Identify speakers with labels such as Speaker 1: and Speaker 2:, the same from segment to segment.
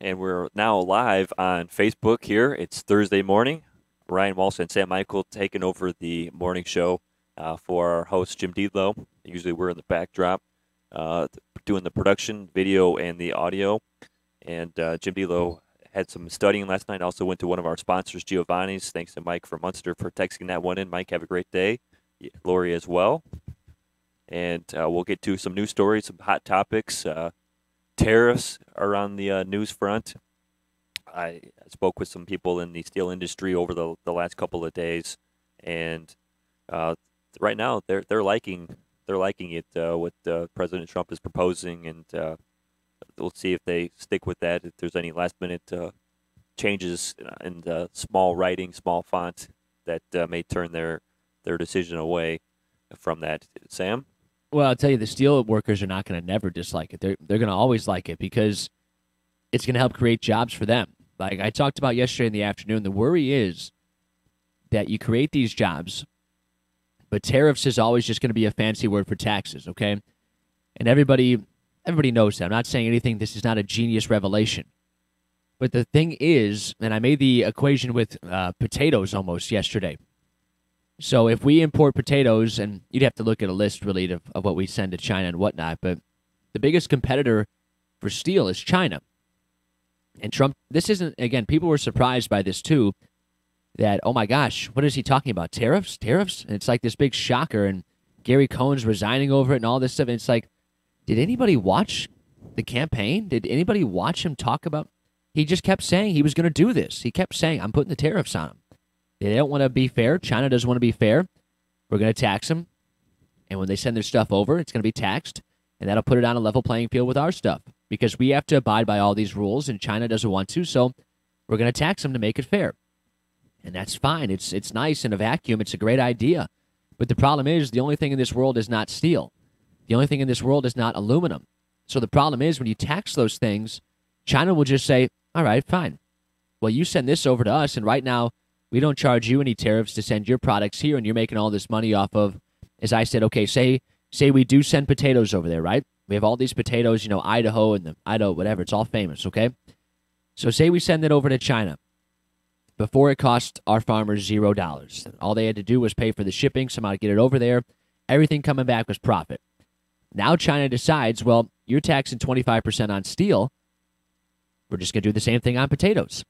Speaker 1: And we're now live on Facebook here. It's Thursday morning. Ryan Walsh and Sam Michael taking over the morning show for our host, Jim Deedlow. Usually we're in the backdrop doing the production, video, and the audio. And Jim Deedlow had some studying last night. Also went to one of our sponsors, Giovanni's. Thanks to Mike from Munster for texting that one in. Mike, have a great day. Lori as well. And we'll get to some news stories, some hot topics. Tariffs are on the news front. I spoke with some people in the steel industry over the last couple of days, and right now they're liking it what President Trump is proposing, and we'll see if they stick with that. If there's any last minute changes in the small writing, small font that may turn their decision away from that. Sam?
Speaker 2: Well, I'll tell you, the steel workers are not going to never dislike it. They're going to always like it because it's going to help create jobs for them. Like I talked about yesterday in the afternoon, the worry is that you create these jobs, but tariffs is always just going to be a fancy word for taxes, okay? And everybody knows that. I'm not saying anything. This is not a genius revelation. But the thing is, and I made the equation with potatoes almost yesterday. So if we import potatoes, and you'd have to look at a list really of what we send to China and whatnot, but the biggest competitor for steel is China. And Trump, this isn't, again, people were surprised by this too, that, oh my gosh, what is he talking about? Tariffs? Tariffs? And it's like this big shocker, and Gary Cohen's resigning over it and all this stuff. And it's like, did anybody watch the campaign? Did anybody watch him talk about? He just kept saying he was going to do this. He kept saying, I'm putting the tariffs on him. They don't want to be fair. China doesn't want to be fair. We're going to tax them. And when they send their stuff over, it's going to be taxed. And that'll put it on a level playing field with our stuff. Because we have to abide by all these rules, and China doesn't want to. So we're going to tax them to make it fair. And that's fine. It's nice in a vacuum. It's a great idea. But the problem is the only thing in this world is not steel. The only thing in this world is not aluminum. So the problem is when you tax those things, China will just say, all right, fine. Well, you send this over to us, and right now, we don't charge you any tariffs to send your products here, and you're making all this money off of, as I said, okay, say we do send potatoes over there, right? We have all these potatoes, Idaho and the Idaho, whatever. It's all famous, okay? So say we send it over to China. Before it cost our farmers $0. All they had to do was pay for the shipping, somehow get it over there. Everything coming back was profit. Now China decides, well, you're taxing 25% on steel. We're just going to do the same thing on potatoes.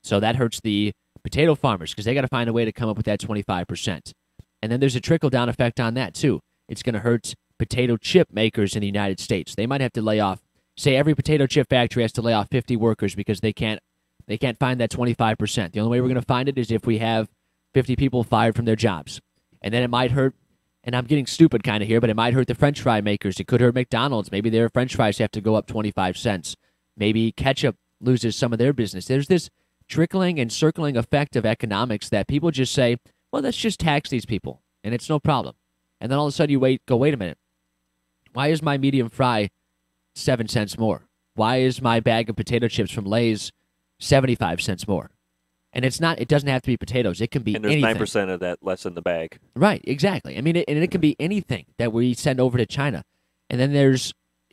Speaker 2: So that hurts the potato farmers because they got to find a way to come up with that 25%. And then there's a trickle-down effect on that, too. It's going to hurt potato chip makers in the United States. They might have to lay off, say every potato chip factory has to lay off 50 workers because they can't find that 25%. The only way we're going to find it is if we have 50 people fired from their jobs. And then it might hurt, and I'm getting stupid kind of here, but it might hurt the French fry makers. It could hurt McDonald's. Maybe their French fries have to go up 25 cents. Maybe ketchup loses some of their business. There's this trickling and circling effect of economics that people just say, well, let's just tax these people, and it's no problem. And then all of a sudden you wait a minute. Why is my medium fry 7 cents more? Why is my bag of potato chips from Lay's 75 cents more? And it doesn't have to be potatoes. It can be anything.
Speaker 1: And there's 9% of that less in the bag.
Speaker 2: Right, exactly. I mean, it can be anything that we send over to China. And then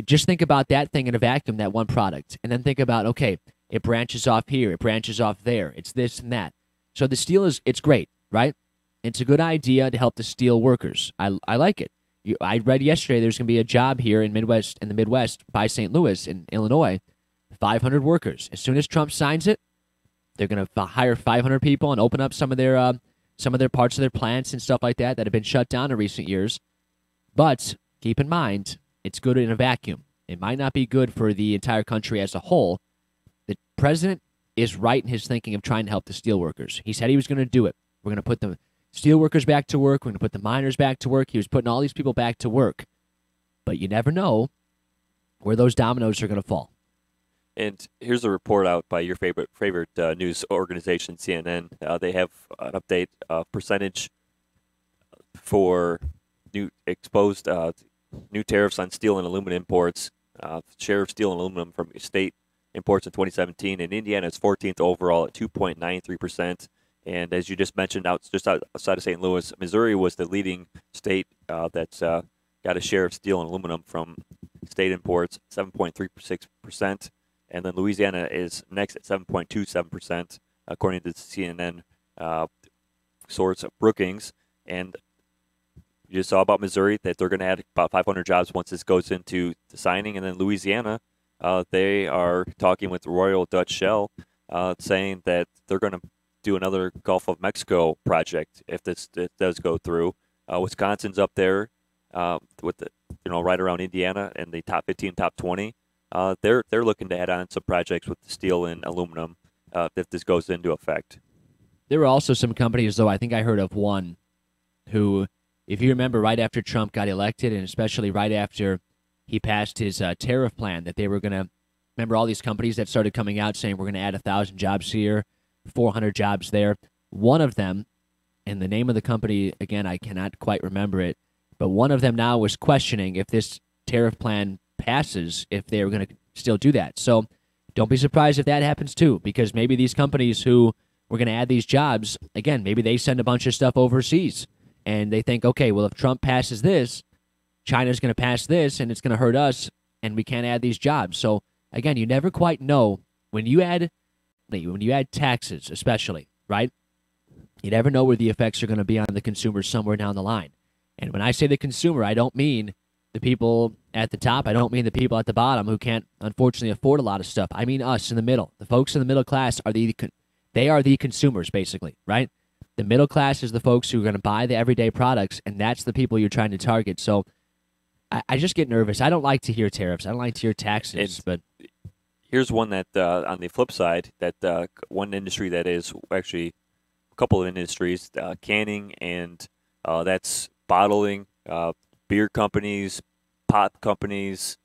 Speaker 2: just think about that thing in a vacuum, that one product. And then think about, okay, it branches off here. It branches off there. It's this and that. So the steel it's great, right? It's a good idea to help the steel workers. I like it. I read yesterday there's going to be a job here in the Midwest by St. Louis in Illinois, 500 workers. As soon as Trump signs it, they're going to hire 500 people and open up some of their parts of their plants and stuff like that have been shut down in recent years. But keep in mind, it's good in a vacuum. It might not be good for the entire country as a whole. The president is right in his thinking of trying to help the steelworkers. He said he was going to do it. We're going to put the steelworkers back to work. We're going to put the miners back to work. He was putting all these people back to work. But you never know where those dominoes are going to fall.
Speaker 1: And here's a report out by your favorite news organization, CNN. They have an update percentage for new tariffs on steel and aluminum imports. Share of steel and aluminum from state imports in 2017, and Indiana is 14th overall at 2.93%. And as you just mentioned, just outside of St. Louis, Missouri was the leading state that's got a share of steel and aluminum from state imports, 7.36%. and then Louisiana is next at 7.27%, according to the CNN source of Brookings. And you just saw about Missouri that they're going to add about 500 jobs once this goes into the signing. And then Louisiana, they are talking with Royal Dutch Shell, saying that they're going to do another Gulf of Mexico project if it does go through. Wisconsin's up there with the, right around Indiana in the top 15, top 20. They're looking to add on some projects with the steel and aluminum if this goes into effect.
Speaker 2: There were also some companies, though. I think I heard of one who, if you remember, right after Trump got elected, and especially right after he passed his tariff plan, that they were going to, remember all these companies that started coming out saying we're going to add 1,000 jobs here, 400 jobs there. One of them, and the name of the company, again, I cannot quite remember it, but one of them now was questioning if this tariff plan passes, if they were going to still do that. So don't be surprised if that happens too, because maybe these companies who were going to add these jobs, again, maybe they send a bunch of stuff overseas, and they think, okay, well, if Trump passes this, China's going to pass this, and it's going to hurt us, and we can't add these jobs. So again, you never quite know when you add taxes, especially, right? You never know where the effects are going to be on the consumer somewhere down the line. And when I say the consumer, I don't mean the people at the top. I don't mean the people at the bottom who can't, unfortunately, afford a lot of stuff. I mean us in the middle. The folks in the middle class are the consumers, basically, right? The middle class is the folks who are going to buy the everyday products, and that's the people you're trying to target. So I just get nervous. I don't like to hear tariffs. I don't like to hear taxes. But
Speaker 1: here's one that, on the flip side, that one industry that is actually a couple of industries, canning, and that's bottling, beer companies, pot companies,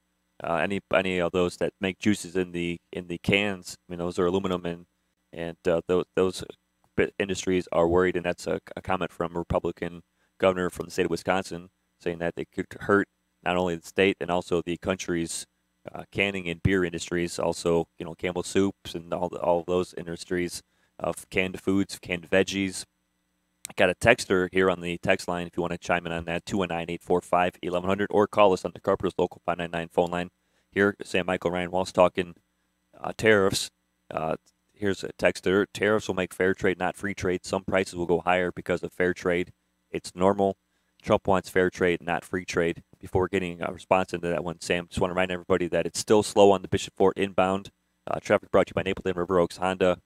Speaker 1: any of those that make juices in the cans. I mean, those are aluminum, and those industries are worried, and that's a comment from a Republican governor from the state of Wisconsin saying that they could hurt not only the state and also the country's canning and beer industries, also Campbell Soups and all of those industries of canned foods, canned veggies. I got a texter here on the text line if you want to chime in on that, 219-845-1100, or call us on the Carpenter's Local 599 phone line. Here, Sam Michael Ryan Walsh talking tariffs. Here's a texter. Tariffs will make fair trade not free trade. Some prices will go higher because of fair trade. It's normal. Trump wants fair trade, not free trade. Before getting a response into that one, Sam, just want to remind everybody that it's still slow on the Bishop Fort inbound. Traffic brought to you by Napleton River Oaks Honda.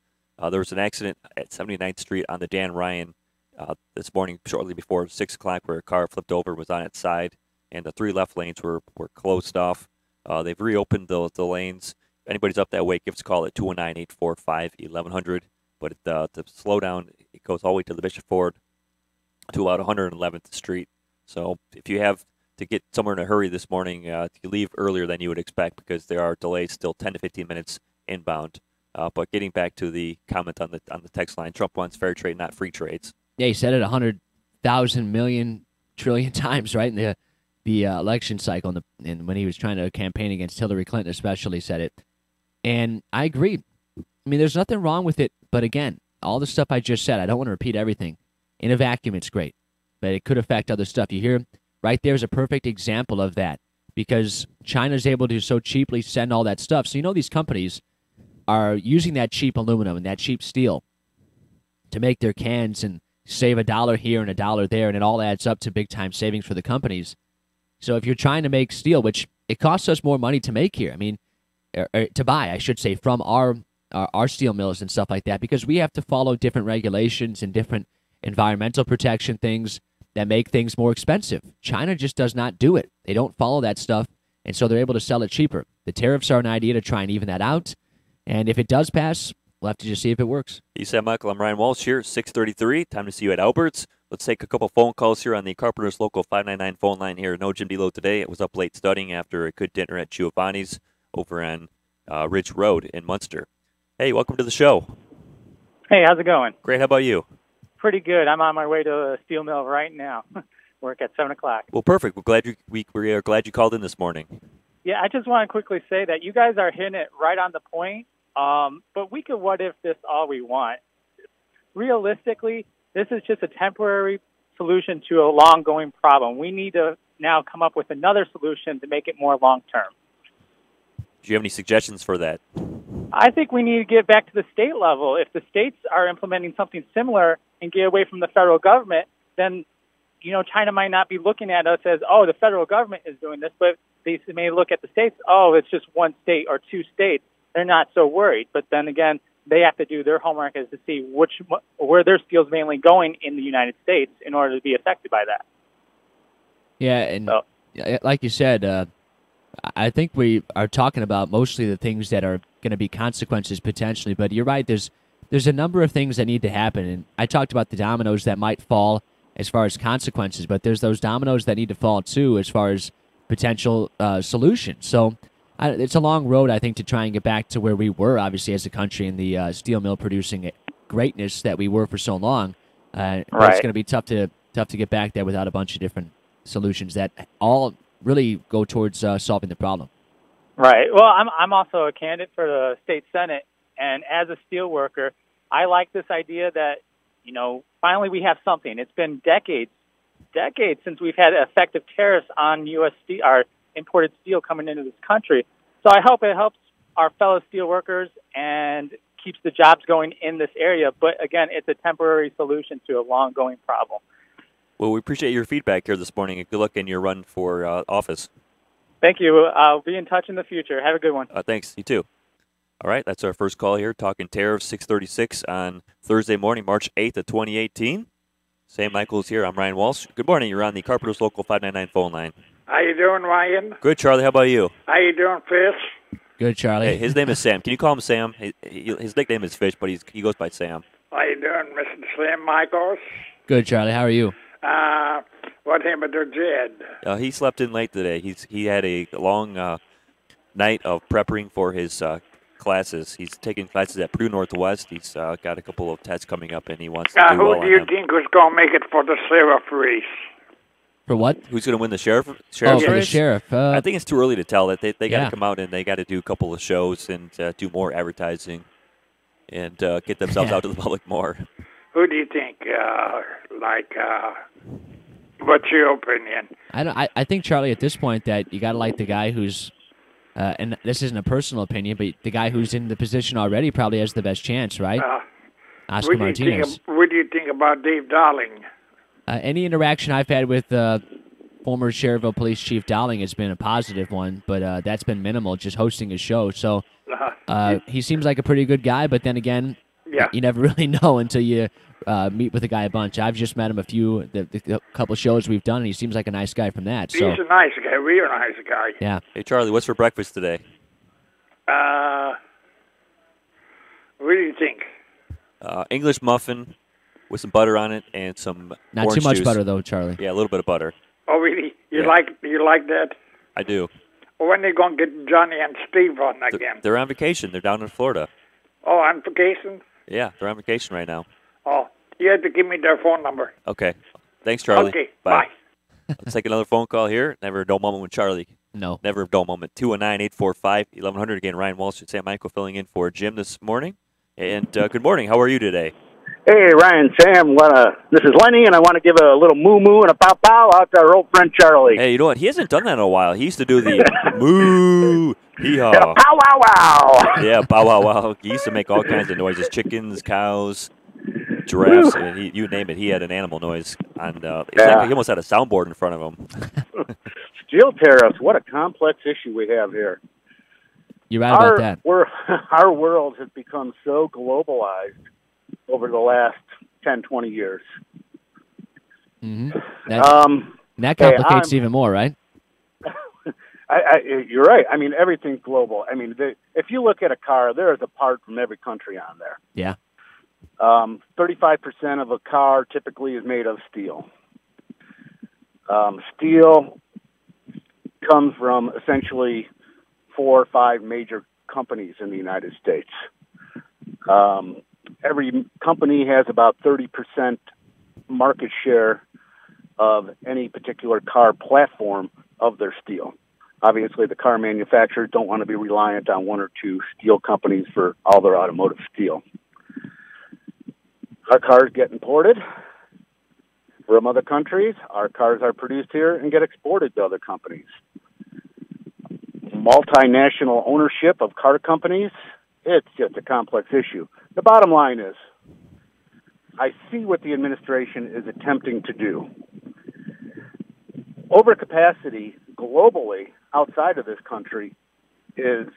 Speaker 1: There was an accident at 79th Street on the Dan Ryan this morning, shortly before 6 o'clock, where a car flipped over, was on its side, and the 3 left lanes were closed off. They've reopened the lanes. If anybody's up that way, give us a call at 219-845-1100. But the slowdown, it goes all the way to the Bishop Ford to about 111th Street. So if you have to get somewhere in a hurry this morning, you leave earlier than you would expect because there are delays still 10 to 15 minutes inbound. But getting back to the comment on the text line, Trump wants fair trade, not free trades.
Speaker 2: yeah, he said it 100,000 million trillion times, right, in the election cycle, and when he was trying to campaign against Hillary Clinton, especially said it. And I agree. I mean, there's nothing wrong with it, but again, all the stuff I just said, I don't want to repeat everything. In a vacuum, it's great, but it could affect other stuff. You hear right there is a perfect example of that because China's able to so cheaply send all that stuff. So these companies are using that cheap aluminum and that cheap steel to make their cans and save $1 here and $1 there, and it all adds up to big-time savings for the companies. So if you're trying to make steel, which it costs us more money to make here, I mean, to buy, I should say, from our steel mills and stuff like that, because we have to follow different regulations and different environmental protection things that make things more expensive. China just does not do it. They don't follow that stuff, and so they're able to sell it cheaper. The tariffs are an idea to try and even that out, and if it does pass, we'll have to just see if it works.
Speaker 1: You said, Michael, I'm Ryan Walsh here, 6:33. Time to see you at Albert's. Let's take a couple phone calls here on the Carpenter's Local 599 phone line here. No Jim Delo today. It was up late studying after a good dinner at Giovanni's over on Ridge Road in Munster. Hey, welcome to the show.
Speaker 3: Hey, how's it going?
Speaker 1: Great. How about you?
Speaker 3: Pretty good. I'm on my way to a steel mill right now. Work at 7 o'clock.
Speaker 1: Well, perfect. We are glad you called in this morning.
Speaker 3: Yeah, I just want to quickly say that you guys are hitting it right on the point. But we could what if this all we want. Realistically, this is just a temporary solution to a long-going problem. We need to now come up with another solution to make it more long-term.
Speaker 1: Do you have any suggestions for that?
Speaker 3: I think we need to get back to the state level. If the states are implementing something similar and get away from the federal government, then, China might not be looking at us as, oh, the federal government is doing this, but they may look at the states, oh, it's just one state or two states. They're not so worried. But then again, they have to do their homework as to see where their steel is mainly going in the United States in order to be affected by that.
Speaker 2: Yeah, and like you said, I think we are talking about mostly the things that are going to be consequences potentially, but you're right. There's a number of things that need to happen, and I talked about the dominoes that might fall as far as consequences, but there's those dominoes that need to fall too as far as potential solutions. So it's a long road, I think, to try and get back to where we were, obviously, as a country in the steel mill producing greatness that we were for so long. But it's going to be tough to get back there without a bunch of different solutions that all really go towards solving the problem.
Speaker 3: Right. Well, I'm also a candidate for the state senate, and as a steel worker, I like this idea that finally we have something. It's been decades since we've had effective tariffs on U.S. steel, our imported steel coming into this country. So I hope it helps our fellow steel workers and keeps the jobs going in this area. But again, it's a temporary solution to a long-going problem.
Speaker 1: Well, we appreciate your feedback here this morning, and good luck in your run for office.
Speaker 3: Thank you. I'll be in touch in the future. Have a good one.
Speaker 1: Thanks. You too. All right, that's our first call here, talking tariffs, 6:36 on Thursday morning, March 8th of 2018. Sam Michaels here. I'm Ryan Walsh. Good morning. You're on the Carpenters Local 599 phone line.
Speaker 4: How you doing, Ryan?
Speaker 1: Good, Charlie. How about you?
Speaker 4: How you doing, Fish?
Speaker 2: Good, Charlie.
Speaker 1: Hey, his name is Sam. Can you call him Sam? His nickname is Fish, but he goes by Sam.
Speaker 4: How you doing, Mr. Sam Michaels?
Speaker 2: Good, Charlie. How are you?
Speaker 4: What happened to Jed?
Speaker 1: He slept in late today. He had a long night of prepping for his classes. He's taking classes at Purdue Northwest. He's got a couple of tests coming up, and he wants to do well on them.
Speaker 4: Who do you think was going to make it for the sheriff race?
Speaker 2: For what?
Speaker 1: Who's going to win the sheriff
Speaker 2: for the sheriff.
Speaker 1: I think it's too early to tell. That they got to come out and they got to do a couple of shows and do more advertising and get themselves out to the public more.
Speaker 4: Who do you think? What's your opinion?
Speaker 2: I think, Charlie, at this point that you got to like the guy who's, and this isn't a personal opinion, but the guy who's in the position already probably has the best chance, right? Oscar Martinez.
Speaker 4: What do you think about Dave Darling?
Speaker 2: Any interaction I've had with former Cherryville Police Chief Dowling has been a positive one, but that's been minimal, just hosting his show. So he seems like a pretty good guy, but then again, you never really know until you meet with the guy a bunch. I've just met him the couple shows we've done, and he seems like a nice guy from that.
Speaker 4: He's a nice guy, real nice guy.
Speaker 2: Yeah.
Speaker 1: Hey, Charlie, what's for breakfast today?
Speaker 4: What do you think?
Speaker 1: English muffin with some butter on it and some
Speaker 2: Not
Speaker 1: orange
Speaker 2: too much
Speaker 1: juice.
Speaker 2: butter, though, Charlie.
Speaker 1: Yeah, a little bit of butter.
Speaker 4: Oh, really? You like that?
Speaker 1: I do.
Speaker 4: When are you going to get Johnny and Steve on again?
Speaker 1: They're on vacation. They're down in Florida.
Speaker 4: Oh, on vacation?
Speaker 1: Yeah, they're on vacation right now.
Speaker 4: Oh, you have to give me their phone number.
Speaker 1: Okay. Thanks, Charlie.
Speaker 4: Okay, bye.
Speaker 1: Let's take another phone call here. Never a dull moment with Charlie.
Speaker 2: No.
Speaker 1: Never a dull moment. 219-845-1100. Again, Ryan Walsh and Sam Michael filling in for Jim this morning. And good morning. How are you today?
Speaker 5: Hey, Ryan, Sam, this is Lenny, and I want to give a little moo-moo and a pow-pow out to our old friend Charlie.
Speaker 1: Hey, you know what? He hasn't done that in a while. He used to do the moo, hee-haw.
Speaker 5: Yeah, pow-wow-wow.
Speaker 1: Yeah, pow-wow-wow. He used to make all kinds of noises. Chickens, cows, giraffes. And you name it. He had an animal noise. And it's like he almost had a soundboard in front of him.
Speaker 5: Steel tariffs, what a complex issue we have here.
Speaker 2: You're right about that.
Speaker 5: Our world has become so globalized over the last 10, 20 years.
Speaker 2: Mm-hmm. That complicates even more, right?
Speaker 5: You're right. I mean, everything's global. I mean, if you look at a car, there is a part from every country on there.
Speaker 2: Yeah.
Speaker 5: 35% of a car typically is made of steel. Steel comes from essentially 4 or 5 major companies in the United States. Every company has about 30% market share of any particular car platform of their steel. Obviously, the car manufacturers don't want to be reliant on 1 or 2 steel companies for all their automotive steel. Our cars get imported from other countries. Our cars are produced here and get exported to other companies. multinational ownership of car companies, it's just a complex issue. The bottom line is, I see what the administration is attempting to do. Overcapacity globally outside of this country is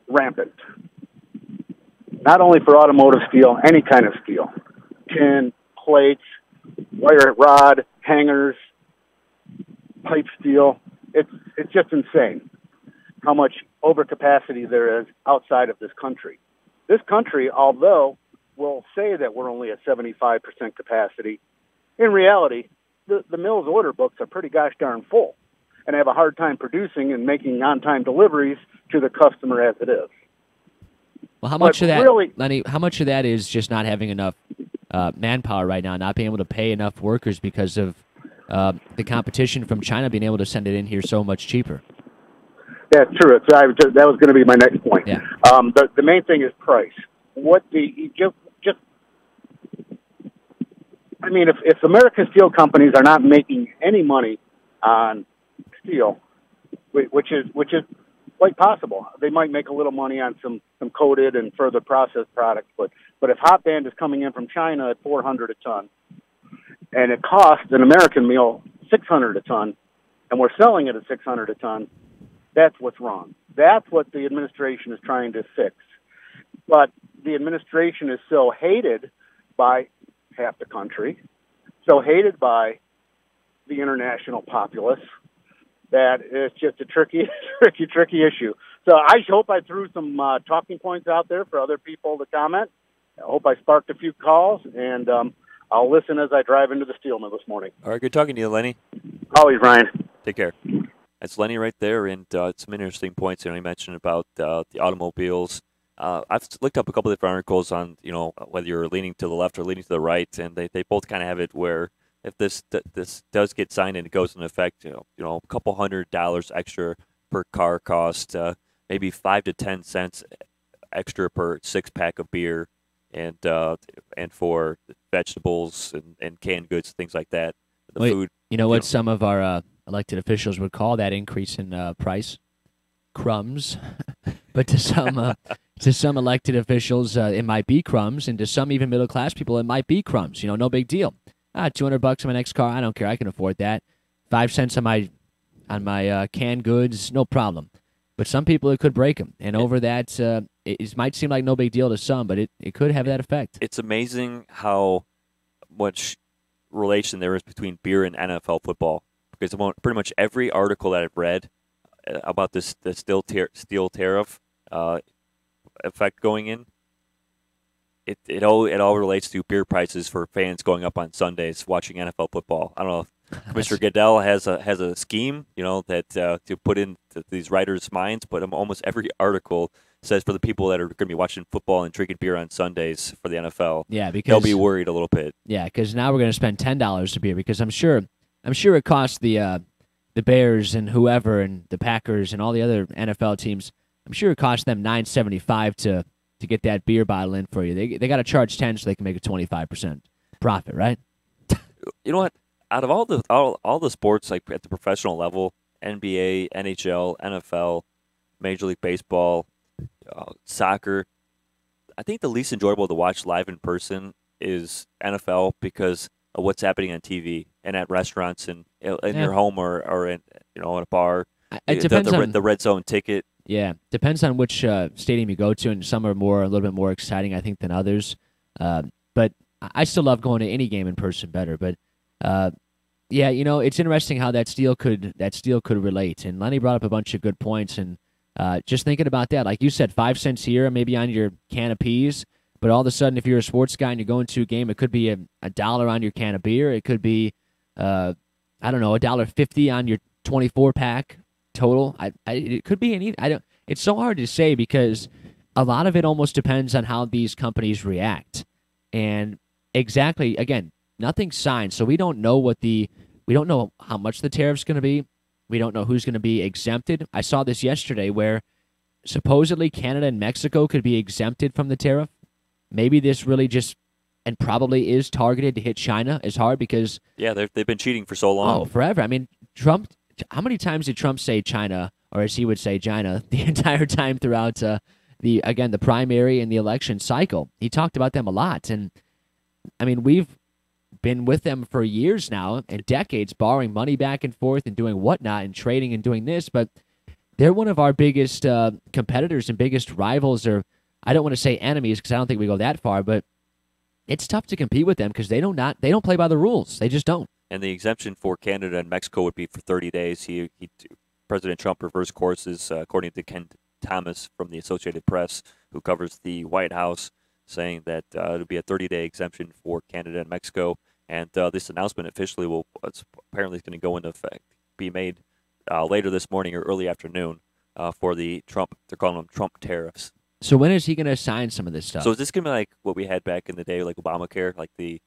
Speaker 5: rampant. Not only for automotive steel, any kind of steel. Tin, plates, wire rod, hangers, pipe steel. It's just insane how much overcapacity there is outside of this country. This country, although will say that we're only at 75% capacity, in reality, the mill's order books are pretty gosh darn full and have a hard time producing and making on-time deliveries to the customer as it is.
Speaker 2: Well, how much
Speaker 5: But
Speaker 2: of that,
Speaker 5: really-
Speaker 2: Lenny, how much of that is just not having enough manpower right now, not being able to pay enough workers because of the competition from China being able to send it in here so much cheaper?
Speaker 5: That's true. That was going to be my next point.
Speaker 2: Yeah.
Speaker 5: The main thing is price. I mean, if American steel companies are not making any money on steel, which is quite possible, they might make a little money on some coated and further processed products. But if hot band is coming in from China at $400 a ton, and it costs an American mill $600 a ton, and we're selling it at $600 a ton, that's what's wrong. That's what the administration is trying to fix. But the administration is so hated by half the country, so hated by the international populace, that it's just a tricky issue. So I hope I threw some talking points out there for other people to comment. I hope I sparked a few calls, and I'll listen as I drive into the steel mill this morning.
Speaker 1: All right, good talking to you, Lenny.
Speaker 5: Always, Ryan.
Speaker 1: Take care. That's Lenny right there, and some interesting points. You mentioned about the automobiles. I've looked up a couple of different articles on, whether you're leaning to the left or leaning to the right, and they both kind of have it where if this does get signed and it goes into effect, a couple $100 extra per car cost, maybe 5 to 10 cents extra per 6-pack of beer, and for vegetables and canned goods, things like that. The food.
Speaker 2: You know what some of our elected officials would call that increase in price? Crumbs. But to some elected officials, it might be crumbs, and to some even middle class people, it might be crumbs. No big deal. $200 on my next car, I don't care. I can afford that. 5 cents on my canned goods, no problem. But some people, it could break them, and over that, it might seem like no big deal to some, but it could have that effect.
Speaker 1: It's amazing how much relation there is between beer and NFL football, because pretty much every article that I've read about the steel tariff effect going in, it all relates to beer prices for fans going up on Sundays watching NFL football. I don't know if Commissioner Goodell has a scheme, that to put in these writers' minds, but almost every article says for the people that are going to be watching football and drinking beer on Sundays for the NFL,
Speaker 2: because
Speaker 1: they'll be worried a little bit.
Speaker 2: Yeah, because now we're going to spend $10 a beer, because I'm sure it costs the Bears and whoever and the Packers and all the other NFL teams. I'm sure it costs them $9.75 to get that beer bottle in for you. They got to charge 10 so they can make a 25% profit, right?
Speaker 1: You know what? Out of all the sports, like at the professional level, NBA, NHL, NFL, Major League Baseball, soccer, I think the least enjoyable to watch live in person is NFL, because of what's happening on TV and at restaurants and in your home or in in a bar.
Speaker 2: It depends on
Speaker 1: the red zone ticket.
Speaker 2: Yeah, depends on which stadium you go to, and some are a little bit more exciting, I think, than others. But I still love going to any game in person better. But yeah, it's interesting how that steel could relate. And Lenny brought up a bunch of good points, and just thinking about that, like you said, 5 cents here, maybe on your can of peas. But all of a sudden, if you're a sports guy and you're going to a game, it could be a dollar on your can of beer. It could be, I don't know, $1.50 on your 24-pack total. It could be any. It's so hard to say, because a lot of it almost depends on how these companies react. And exactly, again, nothing's signed, so we don't know we don't know how much the tariff's going to be. We don't know who's going to be exempted. I saw this yesterday where supposedly Canada and Mexico could be exempted from the tariff. Maybe this really just and probably is targeted to hit China as hard, because
Speaker 1: they've been cheating for so long.
Speaker 2: Oh, forever. I mean, Trump. How many times did Trump say China or as he would say, Gina, the entire time throughout the primary and the election cycle. He talked about them a lot. And, I mean, we've been with them for years now and decades, borrowing money back and forth and doing whatnot and trading and doing this. But they're one of our biggest competitors and biggest rivals, or I don't want to say enemies because I don't think we go that far, but it's tough to compete with them because they don't play by the rules. They just don't.
Speaker 1: And the exemption for Canada and Mexico would be for 30 days. President Trump reversed courses, according to Ken Thomas from the Associated Press, who covers the White House, saying that it would be a 30-day exemption for Canada and Mexico. And this announcement officially apparently going to go into effect, be made later this morning or early afternoon for the Trump. They're calling them Trump tariffs.
Speaker 2: So when is he going to sign some of this stuff?
Speaker 1: So is this going to be like what we had back in the day, like Obamacare, like the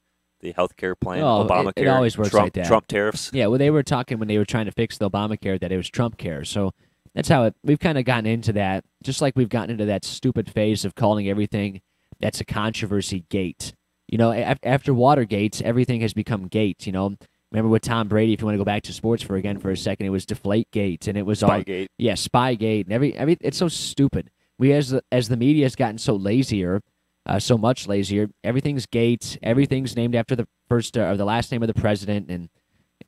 Speaker 1: health care plan,
Speaker 2: Oh,
Speaker 1: Obamacare?
Speaker 2: it always works
Speaker 1: Trump,
Speaker 2: like that.
Speaker 1: Trump tariffs.
Speaker 2: Yeah, well, they were talking when they were trying to fix the Obamacare that it was Trump care. So that's how we've kind of gotten into that, just like we've gotten into that stupid phase of calling everything that's a controversy gate. You know, after Watergate, everything has become gate. You know, remember with Tom Brady, if you want to go back to sports for a second, it was Deflategate, and it was
Speaker 1: Spygate.
Speaker 2: Spygate, and every it's so stupid. We as the media has gotten so lazier, so much lazier. Everything's gate. Everything's named after the first or the last name of the president, and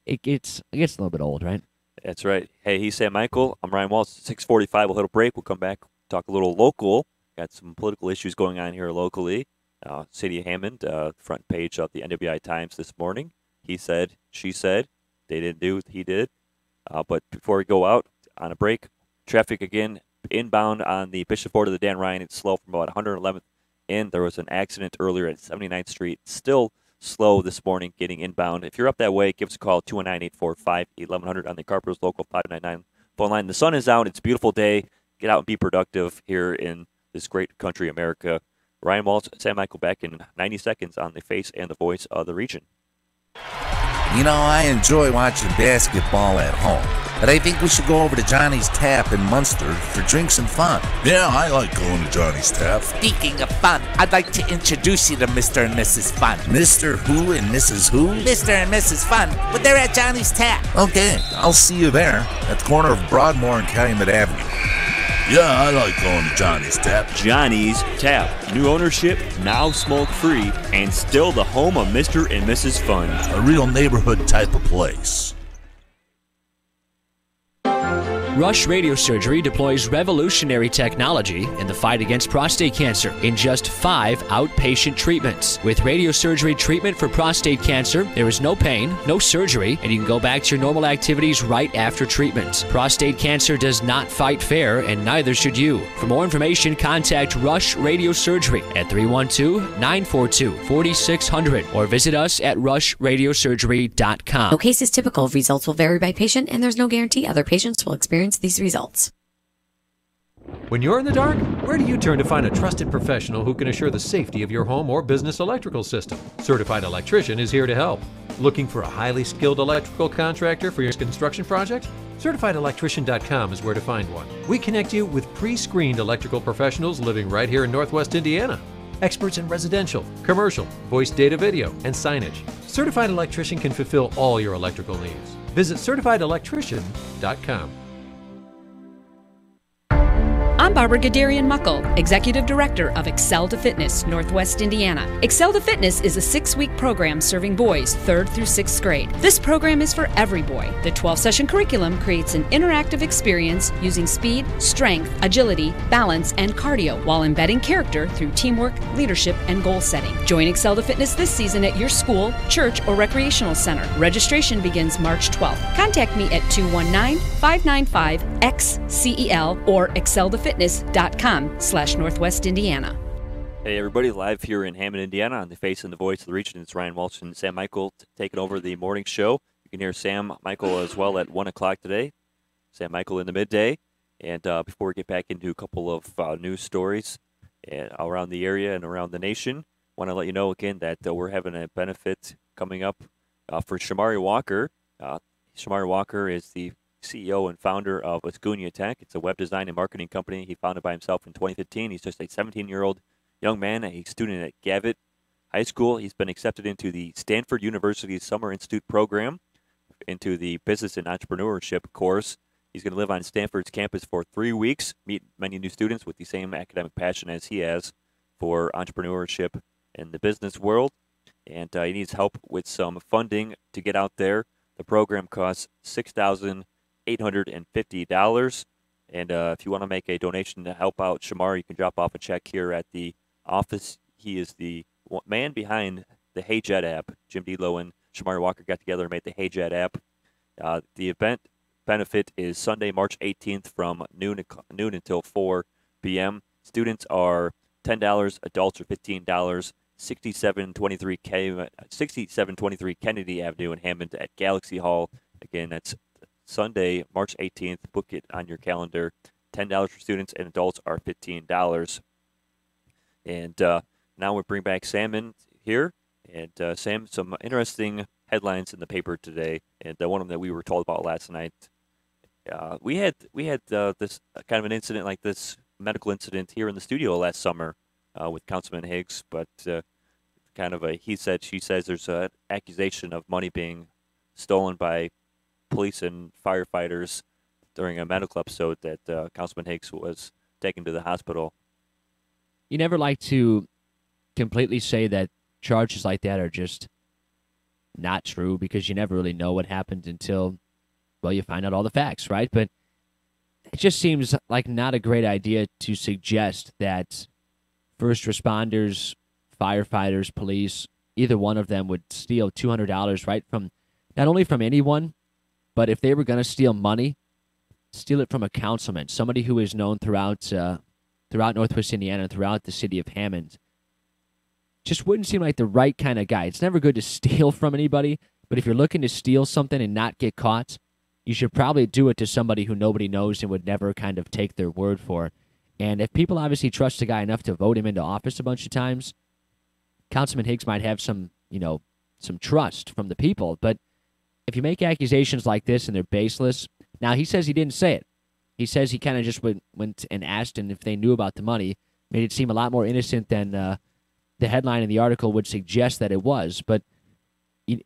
Speaker 2: it gets a little bit old, right?
Speaker 1: That's right. Hey, he's Sam Michael. I'm Ryan Walsh. 6:45. We'll hit a break. We'll come back, talk a little local. Got some political issues going on here locally. City of Hammond, front page of the NWI Times this morning. He said, she said, they didn't do, he did. But before we go out on a break, traffic again inbound on the Bishop Ford to the Dan Ryan. It's slow from about 111th in. There was an accident earlier at 79th Street. Still slow this morning getting inbound. If you're up that way, give us a call, 219-845-1100 on the Carpenter's Local 599 phone line. The sun is out. It's a beautiful day. Get out and be productive here in this great country, America. Ryan Walsh, Sam Michael back in 90 seconds on the face and the voice of the region.
Speaker 6: You know, I enjoy watching basketball at home, but I think we should go over to Johnny's Tap in Munster for drinks and fun.
Speaker 7: Yeah, I like going to Johnny's Tap.
Speaker 6: Speaking of fun, I'd like to introduce you to Mr. and Mrs. Fun. Mr. Who and Mrs. Who? Mr. and Mrs. Fun, but they're at Johnny's Tap.
Speaker 7: Okay, I'll see you there at the corner of Broadmoor and Calumet Avenue. Yeah, I like going to Johnny's Tap.
Speaker 1: Johnny's Tap. New ownership, now smoke-free, and still the home of Mr. and Mrs. Fun.
Speaker 7: A real neighborhood type of place.
Speaker 2: Rush Radiosurgery deploys revolutionary technology in the fight against prostate cancer in just 5 outpatient treatments. With radiosurgery treatment for prostate cancer, there is no pain, no surgery, and you can go back to your normal activities right after treatment. Prostate cancer does not fight fair, and neither should you. For more information, contact Rush Radiosurgery at 312-942-4600 or visit us at rushradiosurgery.com.
Speaker 8: No case is typical. Results will vary by patient, and there's no guarantee other patients will experience these results.
Speaker 9: When you're in the dark, where do you turn to find a trusted professional who can assure the safety of your home or business electrical system? Certified Electrician is here to help. Looking for a highly skilled electrical contractor for your construction project? CertifiedElectrician.com is where to find one. We connect you with pre-screened electrical professionals living right here in Northwest Indiana. Experts in residential, commercial, voice data video, and signage. Certified Electrician can fulfill all your electrical needs. Visit CertifiedElectrician.com.
Speaker 10: I'm Barbara Gadarian-Muckle, Executive Director of Excel to Fitness, Northwest Indiana. Excel to Fitness is a 6-week program serving boys 3rd through 6th grade. This program is for every boy. The 12-session curriculum creates an interactive experience using speed, strength, agility, balance, and cardio while embedding character through teamwork, leadership, and goal setting. Join Excel to Fitness this season at your school, church, or recreational center. Registration begins March 12th. Contact me at 219-595-XCEL or exceltofitness.com/Northwest Indiana.
Speaker 1: Hey, everybody, live here in Hammond, Indiana on the face and the voice of the region. It's Ryan Walsh and Sam Michael taking over the morning show. You can hear Sam Michael as well at 1 o'clock today. Sam Michael in the midday. And before we get back into a couple of news stories around the area and around the nation, I want to let you know again that we're having a benefit coming up for Shamari Walker. Shamari Walker is the CEO and founder of Ascunia Tech. It's a web design and marketing company he founded by himself in 2015. He's just a 17-year-old young man, a student at Gavitt High School. He's been accepted into the Stanford University Summer Institute program, into the Business and Entrepreneurship course, He's going to live on Stanford's campus for 3 weeks, meet many new students with the same academic passion as he has for entrepreneurship in the business world. And he needs help with some funding to get out there. The program costs $6,850. And if you want to make a donation to help out Shamar, you can drop off a check here at the office. He is the man behind the Hey JED app. Jim Delo and Shamar Walker got together and made the Hey JED app. The event benefit is Sunday, March 18th from noon until 4 p.m. Students are $10, adults are $15. 6723 Kennedy Avenue in Hammond at Galaxy Hall. Again, that's Sunday, March 18th. Book it on your calendar. $10 for students and adults are $15. And now we bring back Sam in here. And Sam, some interesting headlines in the paper today, and one of them that we were told about last night. We had this kind of an incident like this, medical incident here in the studio last summer with Councilman Higgs, but kind of a he said, she says. There's an accusation of money being stolen by police and firefighters during a medical episode that Councilman Higgs was taken to the hospital.
Speaker 2: You never like to completely say that charges like that are just not true, because you never really know what happened until, well, you find out all the facts, right? But it just seems like not a great idea to suggest that first responders, firefighters, police, either one of them would steal $200, right, from not only from anyone, but if they were going to steal money, steal it from a councilman, somebody who is known throughout Northwest Indiana and throughout the city of Hammond. Just wouldn't seem like the right kind of guy. It's never good to steal from anybody, but if you're looking to steal something and not get caught, you should probably do it to somebody who nobody knows and would never kind of take their word for. And if people obviously trust a guy enough to vote him into office a bunch of times, Councilman Higgs might have some trust from the people. But if you make accusations like this and they're baseless, now he says he didn't say it. He says he kind of just went and asked, and if they knew about the money, made it seem a lot more innocent than the headline in the article would suggest that it was. But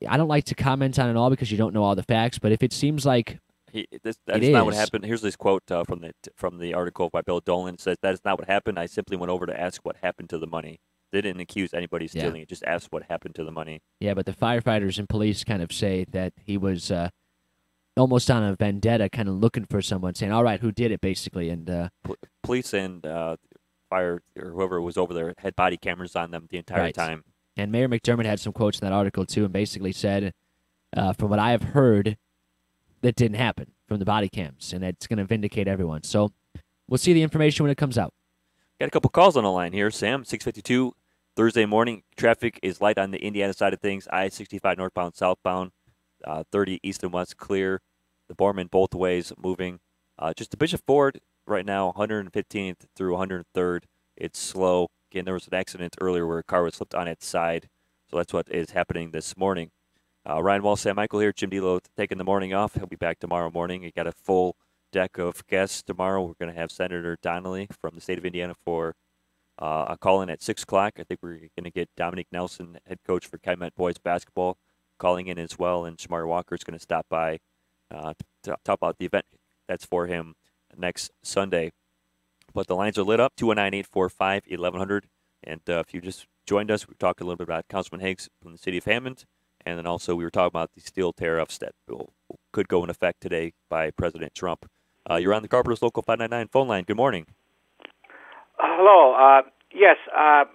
Speaker 2: I don't like to comment on it all because you don't know all the facts. But if it seems like
Speaker 1: that's not what happened. Here's this quote from the article by Bill Dolan. It says, "That is not what happened. I simply went over to ask what happened to the money." They didn't accuse anybody of stealing it, just asked what happened to the money. Yeah,
Speaker 2: but the firefighters and police kind of say that he was almost on a vendetta, kind of looking for someone, saying, all right, who did it, basically. And
Speaker 1: police and fire or whoever was over there had body cameras on them the entire time.
Speaker 2: And Mayor McDermott had some quotes in that article, too, and basically said, from what I have heard, that didn't happen from the body cams, and that's going to vindicate everyone. So we'll see the information when it comes out.
Speaker 1: Got a couple calls on the line here, Sam. 652 Thursday morning. Traffic is light on the Indiana side of things. I-65 northbound, southbound, 30 east and west clear. The Borman both ways moving. Just the Bishop Ford right now, 115th through 103rd. It's slow. Again, there was an accident earlier where a car was slipped on its side. So that's what is happening this morning. Ryan Wall, Sam Michael here. Jim Delo taking the morning off. He'll be back tomorrow morning. You got a full deck of guests tomorrow. We're going to have Senator Donnelly from the state of Indiana for a call-in at 6 o'clock. I think we're going to get Dominic Nelson, head coach for Calumet boys basketball, calling in as well. And Shamar Walker is going to stop by to talk about the event that's for him next Sunday. But the lines are lit up, 219-845-1100. And if you just joined us, we talked a little bit about Councilman Higgs from the city of Hammond. And then also we were talking about the steel tariffs that could go in effect today by President Trump. You're on the Carpenter's Local 599 phone line. Good morning.
Speaker 11: Hello. Yes, I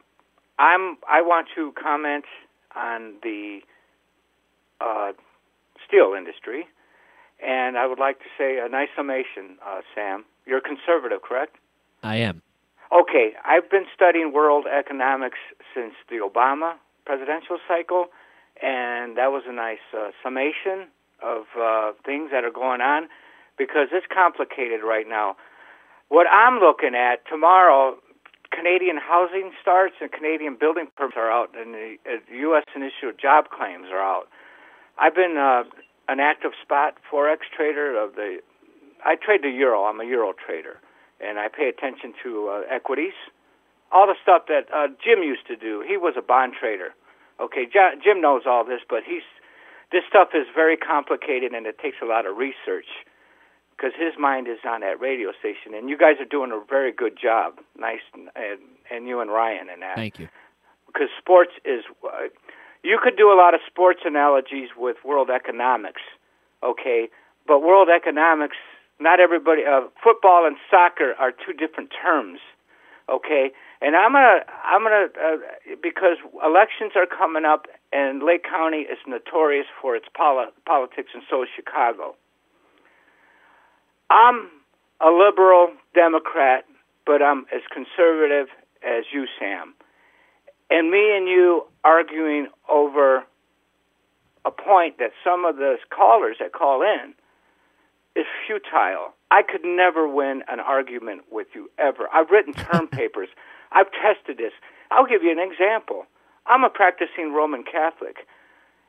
Speaker 11: want to comment on the steel industry, and I would like to say a nice summation, Sam. You're a conservative, correct?
Speaker 2: I am.
Speaker 11: Okay. I've been studying world economics since the Obama presidential cycle, and that was a nice summation of things that are going on, because it's complicated right now. What I'm looking at tomorrow, Canadian housing starts and Canadian building permits are out, and the U.S. initial job claims are out. I've been an active spot Forex trader I trade the euro. I'm a euro trader, and I pay attention to equities, all the stuff that Jim used to do. He was a bond trader. Okay, Jim knows all this, but this stuff is very complicated, and it takes a lot of research. because his mind is on that radio station. And you guys are doing a very good job. Nice, and you and Ryan and that.
Speaker 2: Thank you.
Speaker 11: Because sports is, you could do a lot of sports analogies with world economics, okay? But world economics, not everybody, football and soccer are two different terms, okay? And I'm gonna, because elections are coming up, and Lake County is notorious for its politics, and so is Chicago. I'm a liberal Democrat, but I'm as conservative as you, Sam. And me and you arguing over a point that some of the callers that call in is futile. I could never win an argument with you, ever. I've written term papers. I've tested this. I'll give you an example. I'm a practicing Roman Catholic,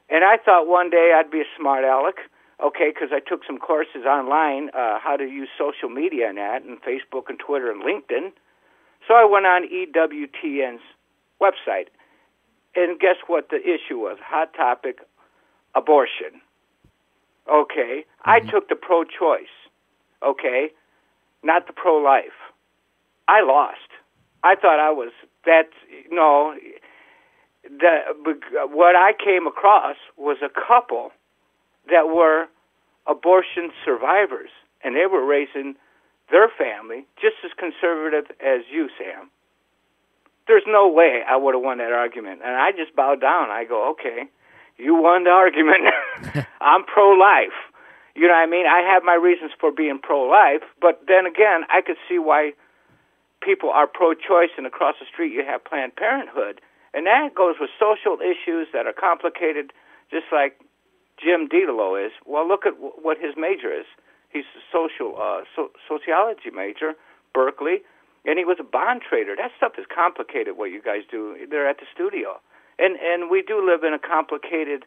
Speaker 11: and I thought one day I'd be a smart aleck, okay, because I took some courses online, how to use social media and that, and Facebook and Twitter and LinkedIn. So I went on EWTN's website, and guess what the issue was? Hot topic, abortion. Okay, I took the pro-choice, okay, not the pro-life. I lost. I thought I was what I came across was a couple that were abortion survivors, and they were raising their family just as conservative as you, Sam. There's no way I would have won that argument. And I just bowed down. I go, okay, you won the argument. I'm pro-life. You know what I mean? I have my reasons for being pro-life, but then again, I could see why people are pro-choice, and across the street you have Planned Parenthood. And that goes with social issues that are complicated, just like Jim Didelo is. Well, look at what his major is. He's a sociology major, Berkeley, and he was a bond trader. That stuff is complicated, what you guys do there at the studio. And we do live in a complicated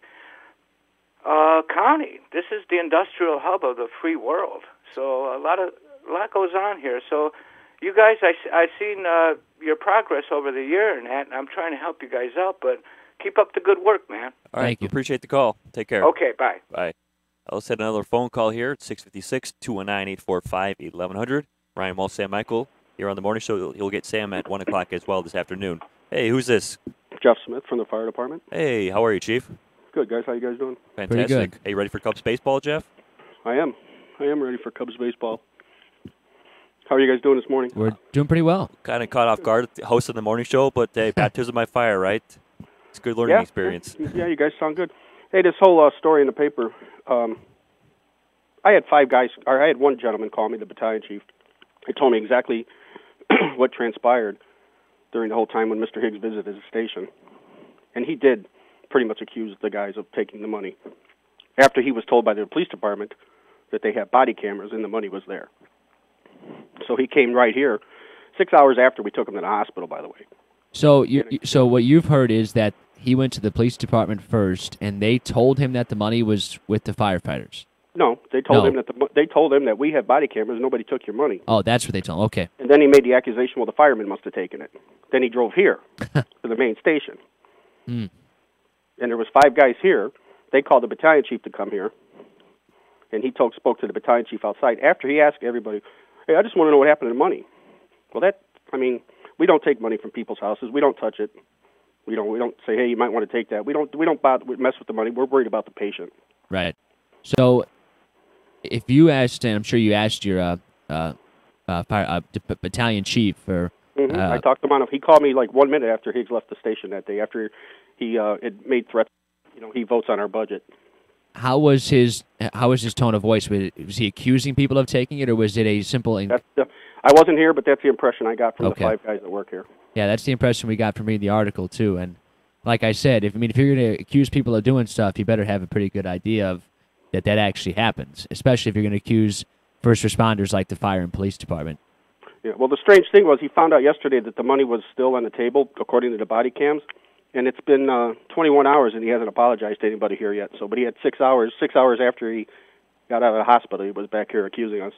Speaker 11: county. This is the industrial hub of the free world. So a lot goes on here. So you guys, I've seen your progress over the year, and I'm trying to help you guys out, but keep up the good work, man.
Speaker 1: All right.
Speaker 2: Thank you.
Speaker 1: Appreciate the call. Take care.
Speaker 11: Okay, bye.
Speaker 1: Bye. Let's hit another phone call here at 656-219-845-1100. Ryan Walsh, Sam Michael here on the morning show. You'll get Sam at 1 o'clock as well this afternoon. Hey, who's this?
Speaker 12: Jeff Smith from the fire department.
Speaker 1: Hey, how are you, Chief?
Speaker 12: Good, guys. How you guys doing?
Speaker 1: Fantastic.
Speaker 2: Pretty good.
Speaker 1: Hey, you ready for Cubs baseball, Jeff?
Speaker 12: I am ready for Cubs baseball. How are you guys doing this morning?
Speaker 2: We're doing pretty well.
Speaker 1: Kind of caught off guard hosting the morning show, but hey, baptism by fire, right? It's a good learning experience.
Speaker 12: Yeah, you guys sound good. Hey, this whole story in the paper, I had one gentleman call me, the battalion chief. He told me exactly what transpired during the whole time when Mr. Higgs visited the station. And he did pretty much accuse the guys of taking the money after he was told by the police department that they had body cameras and the money was there. So he came right here 6 hours after we took him to the hospital, by the way.
Speaker 2: So so what you've heard is that he went to the police department first, and they told him that the money was with the firefighters.
Speaker 12: No, they told him that we had body cameras. Nobody took your money.
Speaker 2: Oh, that's what they told him. Okay.
Speaker 12: And then he made the accusation, well, the firemen must have taken it. Then he drove here to the main station.
Speaker 2: Mm.
Speaker 12: And there was 5 guys here. They called the battalion chief to come here, and he spoke to the battalion chief outside after he asked everybody, hey, I just want to know what happened to the money. Well, we don't take money from people's houses. We don't touch it. We don't say, hey, you might want to take that. We don't mess with the money. We're worried about the patient.
Speaker 2: Right. So if you asked, and I'm sure you asked your battalion chief, or
Speaker 12: I talked to him on. He called me like 1 minute after Higgs left the station that day. After he had made threats, he votes on our budget.
Speaker 2: How was his tone of voice? Was he accusing people of taking it, or was it a simple?
Speaker 12: I wasn't here, but that's the impression I got from the 5 guys that work here.
Speaker 2: Yeah, that's the impression we got from reading the article too. And like I said, if you're going to accuse people of doing stuff, you better have a pretty good idea of that actually happens. Especially if you're going to accuse first responders like the fire and police department.
Speaker 12: Yeah. Well, the strange thing was he found out yesterday that the money was still on the table according to the body cams, and it's been 21 hours and he hasn't apologized to anybody here yet. So, but he had 6 hours. 6 hours after he got out of the hospital, he was back here accusing us.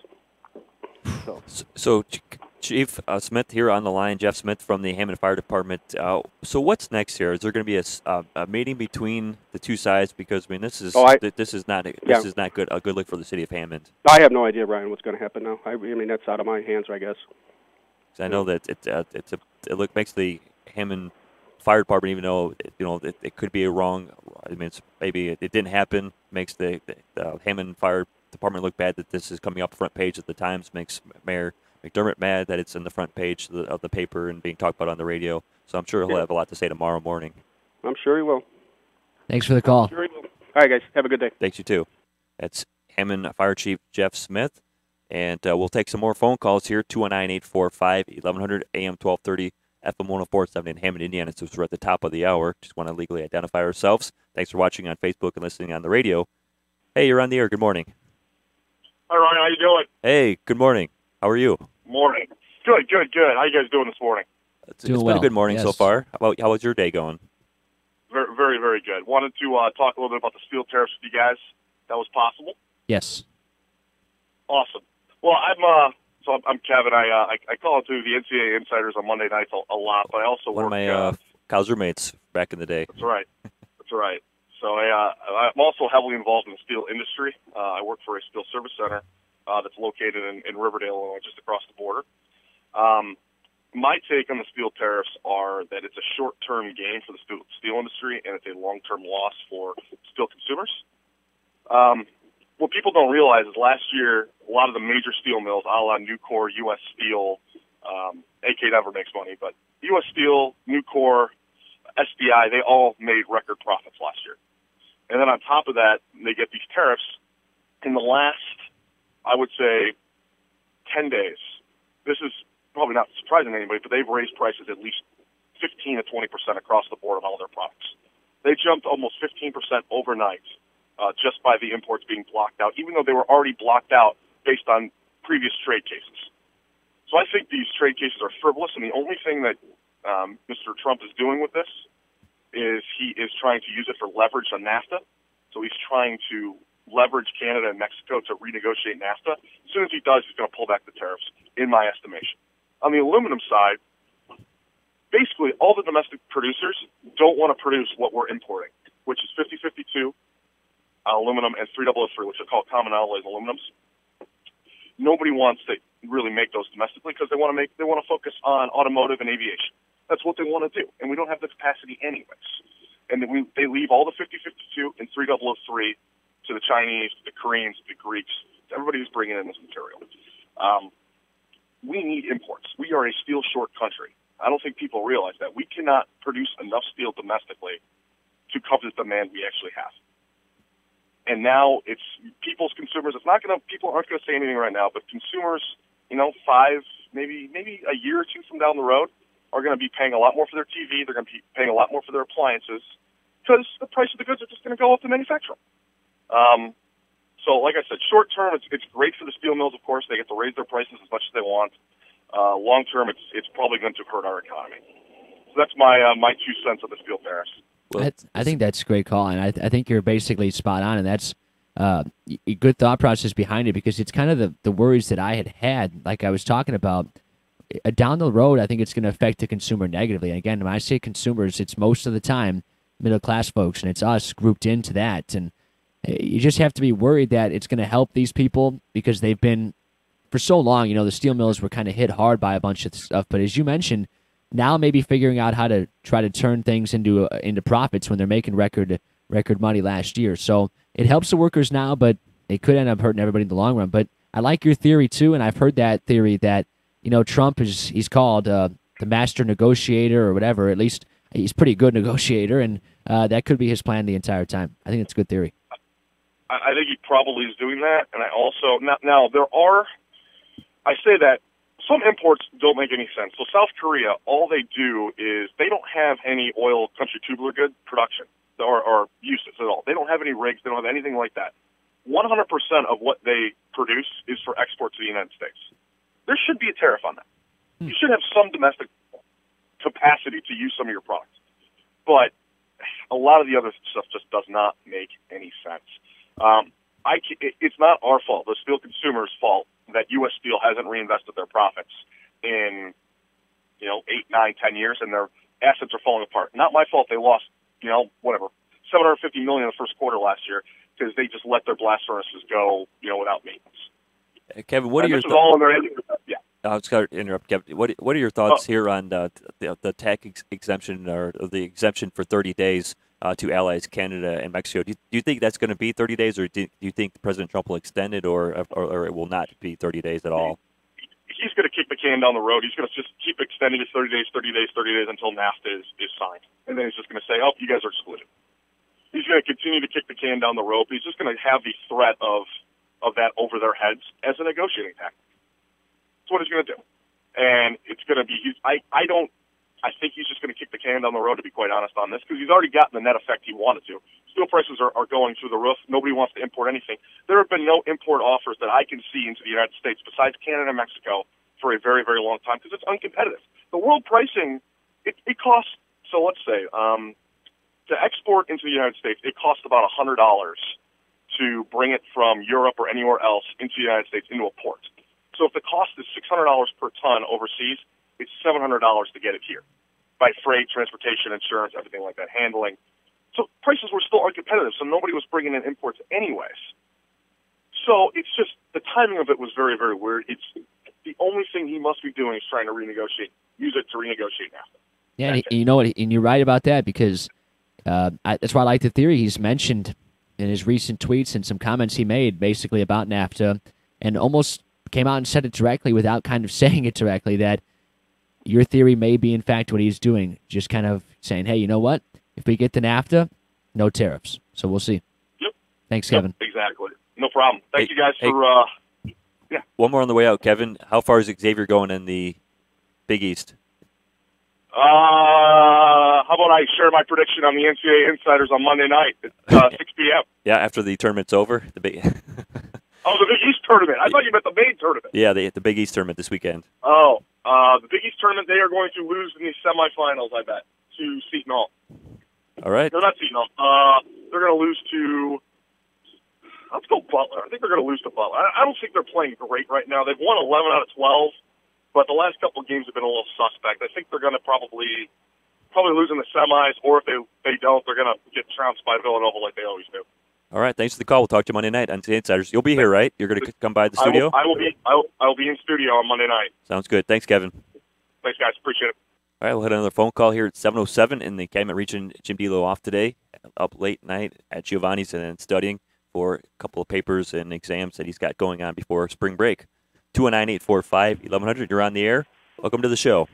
Speaker 1: So Chief Smith here on the line, Jeff Smith from the Hammond Fire Department. So what's next here? Is there going to be a meeting between the two sides? Because I mean, this is not good. A good look for the city of Hammond.
Speaker 12: I have no idea, Ryan, what's going to happen now. I mean, that's out of my hands, I guess.
Speaker 1: I know that it makes the Hammond Fire Department, even though it could be a wrong. I mean, maybe it didn't happen. Makes the Hammond Fire Department look bad that this is coming up front page of the Times. Makes Mayor McDermott mad that it's in the front page of the paper and being talked about on the radio. So I'm sure he'll have a lot to say tomorrow morning.
Speaker 12: I'm sure he will.
Speaker 2: Thanks for the call.
Speaker 12: I'm sure he will. All right, guys. Have a good day.
Speaker 1: Thanks, you too. That's Hammond Fire Chief Jeff Smith. And we'll take some more phone calls here, 219-845-1100, AM 1230, FM 104.7 in Hammond, Indiana. So we're at the top of the hour. Just want to legally identify ourselves. Thanks for watching on Facebook and listening on the radio. Hey, you're on the air. Good morning.
Speaker 13: Hi, Ryan. How you doing?
Speaker 1: Hey, good morning. How are you?
Speaker 13: Morning. Good. How you guys doing this morning?
Speaker 1: It's been a good morning so far. How was your day going?
Speaker 13: Very, very, very good. Wanted to talk a little bit about the steel tariffs with you guys. That was possible?
Speaker 2: Yes.
Speaker 13: Awesome. Well, I'm Kevin. I call into the NCAA Insiders on Monday nights a lot, but I also
Speaker 1: One of my college roommates back in the day.
Speaker 13: That's right. So I'm also heavily involved in the steel industry. I work for a steel service center that's located in Riverdale, Illinois, just across the border. My take on the steel tariffs are that it's a short-term gain for the steel industry, and it's a long-term loss for steel consumers. What people don't realize is last year, a lot of the major steel mills, a la Nucor, U.S. Steel, AK never makes money, but U.S. Steel, Nucor, SDI, they all made record profits last year. And then on top of that, they get these tariffs. In the last, I would say, 10 days, this is probably not surprising to anybody, but they've raised prices at least 15 to 20% across the board on all their products. They jumped almost 15% overnight just by the imports being blocked out, even though they were already blocked out based on previous trade cases. So I think these trade cases are frivolous, and the only thing that Mr. Trump is doing with this is he is trying to use it for leverage on NAFTA. So he's trying to leverage Canada and Mexico to renegotiate NAFTA. As soon as he does, he's going to pull back the tariffs, in my estimation. On the aluminum side, basically all the domestic producers don't want to produce what we're importing, which is 5052 aluminum and 3003, which are called common alloys aluminums. Nobody wants to really make those domestically because they want to focus on automotive and aviation. That's what they want to do, and we don't have the capacity anyways. And they leave all the 5052 and 3003 to the Chinese, to the Koreans, to the Greeks, to everybody who's bringing in this material. We need imports. We are a steel short country. I don't think people realize that. We cannot produce enough steel domestically to cover the demand we actually have. And now it's people's consumers. People aren't going to say anything right now, but consumers, maybe a year or two from down the road, are going to be paying a lot more for their TV. They're going to be paying a lot more for their appliances because the price of the goods are just going to go up to manufacturing. So, like I said, short term, it's great for the steel mills. Of course, they get to raise their prices as much as they want. Long term, it's probably going to hurt our economy. So that's my 2 cents on the steel tariffs.
Speaker 2: I think that's a great call, and I think you're basically spot on, and that's a good thought process behind it because it's kind of the worries that I had, like I was talking about. Down the road, I think it's going to affect the consumer negatively. And again, when I say consumers, it's most of the time middle-class folks, and it's us grouped into that. And you just have to be worried that it's going to help these people because they've been, for so long, the steel mills were kind of hit hard by a bunch of stuff. But as you mentioned, now maybe figuring out how to try to turn things into profits when they're making record money last year. So it helps the workers now, but it could end up hurting everybody in the long run. But I like your theory, too, and I've heard that theory that Trump he's called the master negotiator or whatever. At least he's a pretty good negotiator, and that could be his plan the entire time. I think it's a good theory.
Speaker 13: I think he probably is doing that, and I also now there are. I say that some imports don't make any sense. So South Korea, all they do is they don't have any oil country tubular good production or uses at all. They don't have any rigs. They don't have anything like that. 100% of what they produce is for export to the United States. There should be a tariff on that. You should have some domestic capacity to use some of your products. But a lot of the other stuff just does not make any sense. It's not our fault, the steel consumers' fault, that U.S. Steel hasn't reinvested their profits in, 8, 9, 10 years, and their assets are falling apart. Not my fault they lost, $750 million in the first quarter last year because they just let their blast furnaces go, without maintenance.
Speaker 1: Kevin, what are your
Speaker 13: thoughts? All in their yeah.
Speaker 1: I was going to interrupt, Kevin. What are your thoughts here on the tax exemption or the exemption for 30 days to allies Canada and Mexico? Do you think that's going to be 30 days, or do you think President Trump will extend it, or it will not be 30 days at all?
Speaker 13: He's going to kick the can down the road. He's going to just keep extending it 30 days until NAFTA is signed. And then he's just going to say, oh, you guys are excluded. He's going to continue to kick the can down the road. He's just going to have the threat of that over their heads as a negotiating tactic. That's what he's going to do. And it's going to be, I think he's just going to kick the can down the road, to be quite honest on this, because he's already gotten the net effect he wanted to. Steel prices are going through the roof. Nobody wants to import anything. There have been no import offers that I can see into the United States besides Canada and Mexico for a very, very long time because it's uncompetitive. The world pricing, it costs, so let's say, to export into the United States, it costs about $100 to bring it from Europe or anywhere else into the United States into a port. So if the cost is $600 per ton overseas, it's $700 to get it here by freight, transportation, insurance, everything like that, handling. So prices were still uncompetitive, so nobody was bringing in imports anyways. So it's just the timing of it was very, very weird. It's the only thing he must be doing is trying to use it to renegotiate NAFTA.
Speaker 2: Yeah, and you know what? And you're right about that because that's why I like the theory he's mentioned in his recent tweets and some comments he made basically about NAFTA, and almost came out and said it directly without kind of saying it directly, that your theory may be in fact what he's doing, just kind of saying, hey, you know what? If we get to NAFTA, no tariffs. So we'll see.
Speaker 13: Yep.
Speaker 2: Thanks, Kevin.
Speaker 13: Exactly. No problem. Thank you guys for yeah.
Speaker 1: One more on the way out, Kevin. How far is Xavier going in the Big East?
Speaker 13: How about I share my prediction on the NCAA Insiders on Monday night at 6 p.m.?
Speaker 1: Yeah, after the tournament's over. The Big
Speaker 13: Oh, the Big East tournament. I thought you meant the main tournament.
Speaker 1: Yeah, the Big East tournament this weekend.
Speaker 13: Oh, the Big East tournament, they are going to lose in the semifinals, I bet, to Seton Hall.
Speaker 1: All right.
Speaker 13: No, not Seton Hall. They're going to lose to, let's go Butler. I think they're going to lose to Butler. I don't think they're playing great right now. They've won 11 out of 12, but the last couple of games have been a little suspect. I think they're going to probably lose in the semis, or if they don't, they're going to get trounced by Villanova like they always do.
Speaker 1: All right, thanks for the call. We'll talk to you Monday night on the Insiders. You'll be here, right? You're going to come by the studio?
Speaker 13: I will be in studio on Monday night.
Speaker 1: Sounds good. Thanks, Kevin.
Speaker 13: Thanks, guys. Appreciate it.
Speaker 1: All right, we'll hit another phone call here at 7:07 in the Calumet region. Jim Delo off today, up late night at Giovanni's and then studying for a couple of papers and exams that he's got going on before spring break. 219-845-1100. You're on the air. Welcome to the show.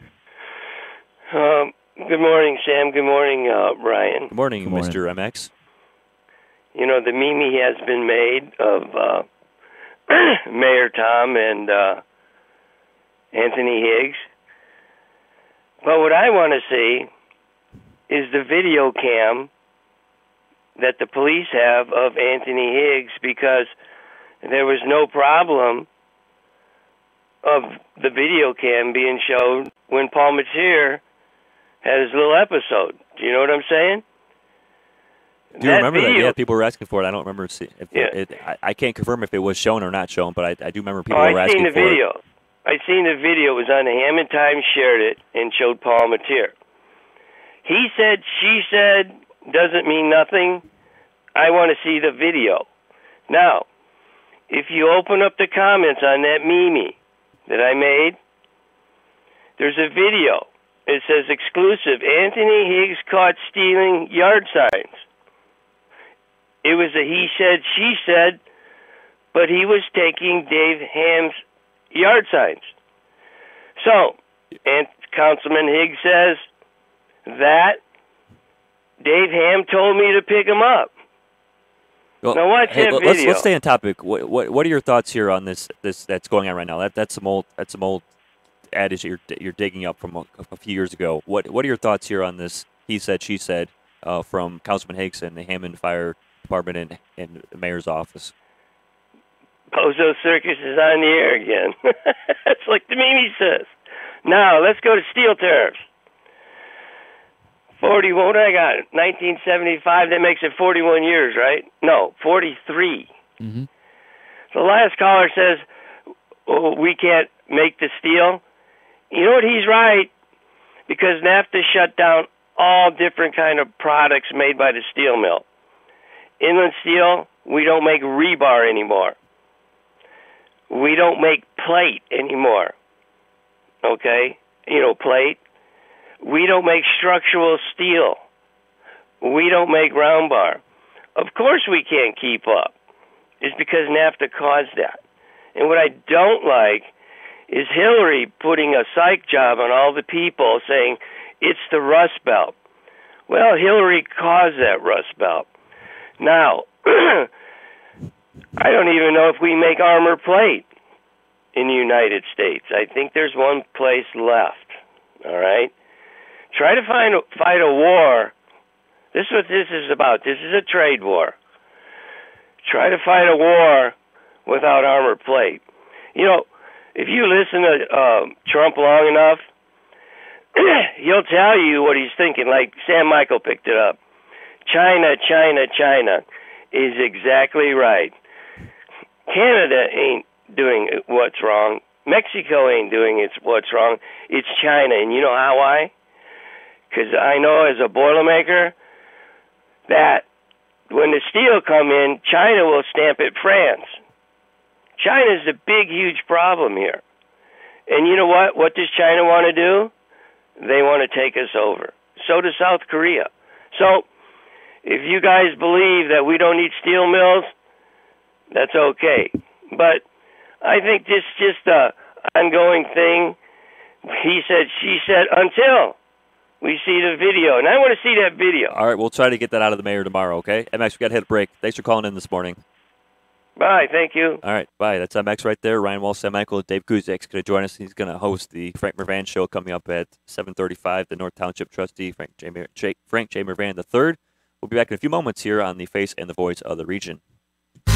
Speaker 14: Good morning, Sam. Good morning, Ryan.
Speaker 1: Good morning, Mr. MX.
Speaker 14: You know, the meme has been made of Mayor Tom and Anthony Higgs. But what I want to see is the video cam that the police have of Anthony Higgs, because there was no problem of the video cam being shown when Paul Matier had his little episode. Do you know what I'm saying?
Speaker 1: Do you remember that? Yeah, people were asking for it. I don't remember. I can't confirm if it was shown or not shown, but I do remember people were asking for it.
Speaker 14: I seen the video. It was on the Hammond Times, shared it, and showed Paul Matier. He said, she said, doesn't mean nothing. I want to see the video. Now, if you open up the comments on that meme that I made, there's a video. It says, exclusive, Anthony Higgs caught stealing yard signs. It was a he said, she said, but he was taking Dave Ham's yard signs. So, and Councilman Higgs says that Dave Ham told me to pick him up.
Speaker 1: Well,
Speaker 14: now watch that video.
Speaker 1: Let's stay on topic. What are your thoughts here on this that's going on right now? That's some old adage that you're digging up from a few years ago. What are your thoughts here on this he said, she said from Councilman Higgs and the Hammond Fire Department and the mayor's office?
Speaker 14: Bozo Circus is on the air again. That's like the meme says. Now, let's go to steel tariffs. 41, what I got? 1975, that makes it 41 years, right? No, 43.
Speaker 2: Mm-hmm.
Speaker 14: The last caller says, oh, we can't make the steel. you know what, he's right, because NAFTA shut down all different kind of products made by the steel mill. Inland Steel, we don't make rebar anymore. We don't make plate anymore. Okay? You know, plate. We don't make structural steel. We don't make round bar. Of course we can't keep up. It's because NAFTA caused that. And what I don't like is Hillary putting a psych job on all the people saying it's the Rust Belt. Well, Hillary caused that Rust Belt. Now, I don't even know if we make armor plate in the United States. I think there's one place left. All right? Try to fight a war. This is what this is about. This is a trade war. Try to fight a war without armor plate. You know, if you listen to Trump long enough, he'll tell you what he's thinking. Like Sam Michael picked it up. China, China, China is exactly right. Canada ain't doing what's wrong. Mexico ain't doing what's wrong. It's China. And you know how why? Because I know as a Boilermaker that when the steel come in, China will stamp it France. China's the big, huge problem here. And you know what? What does China want to do? They want to take us over. So does South Korea. So if you guys believe that we don't need steel mills, that's okay. But I think this is just an ongoing thing. He said, she said, until we see the video. And I want to see that video.
Speaker 1: All right, we'll try to get that out of the mayor tomorrow, okay? MX, we got to hit a break. Thanks for calling in this morning.
Speaker 14: Bye, thank you.
Speaker 1: All right, bye. That's MX right there. Ryan Walsh, Sam Michael, Dave Kuzik's going to join us. He's going to host the Frank Mervan Show coming up at 7:35. The North Township trustee, Frank J. Mervan III. We'll be back in a few moments here on the face and the voice of the region.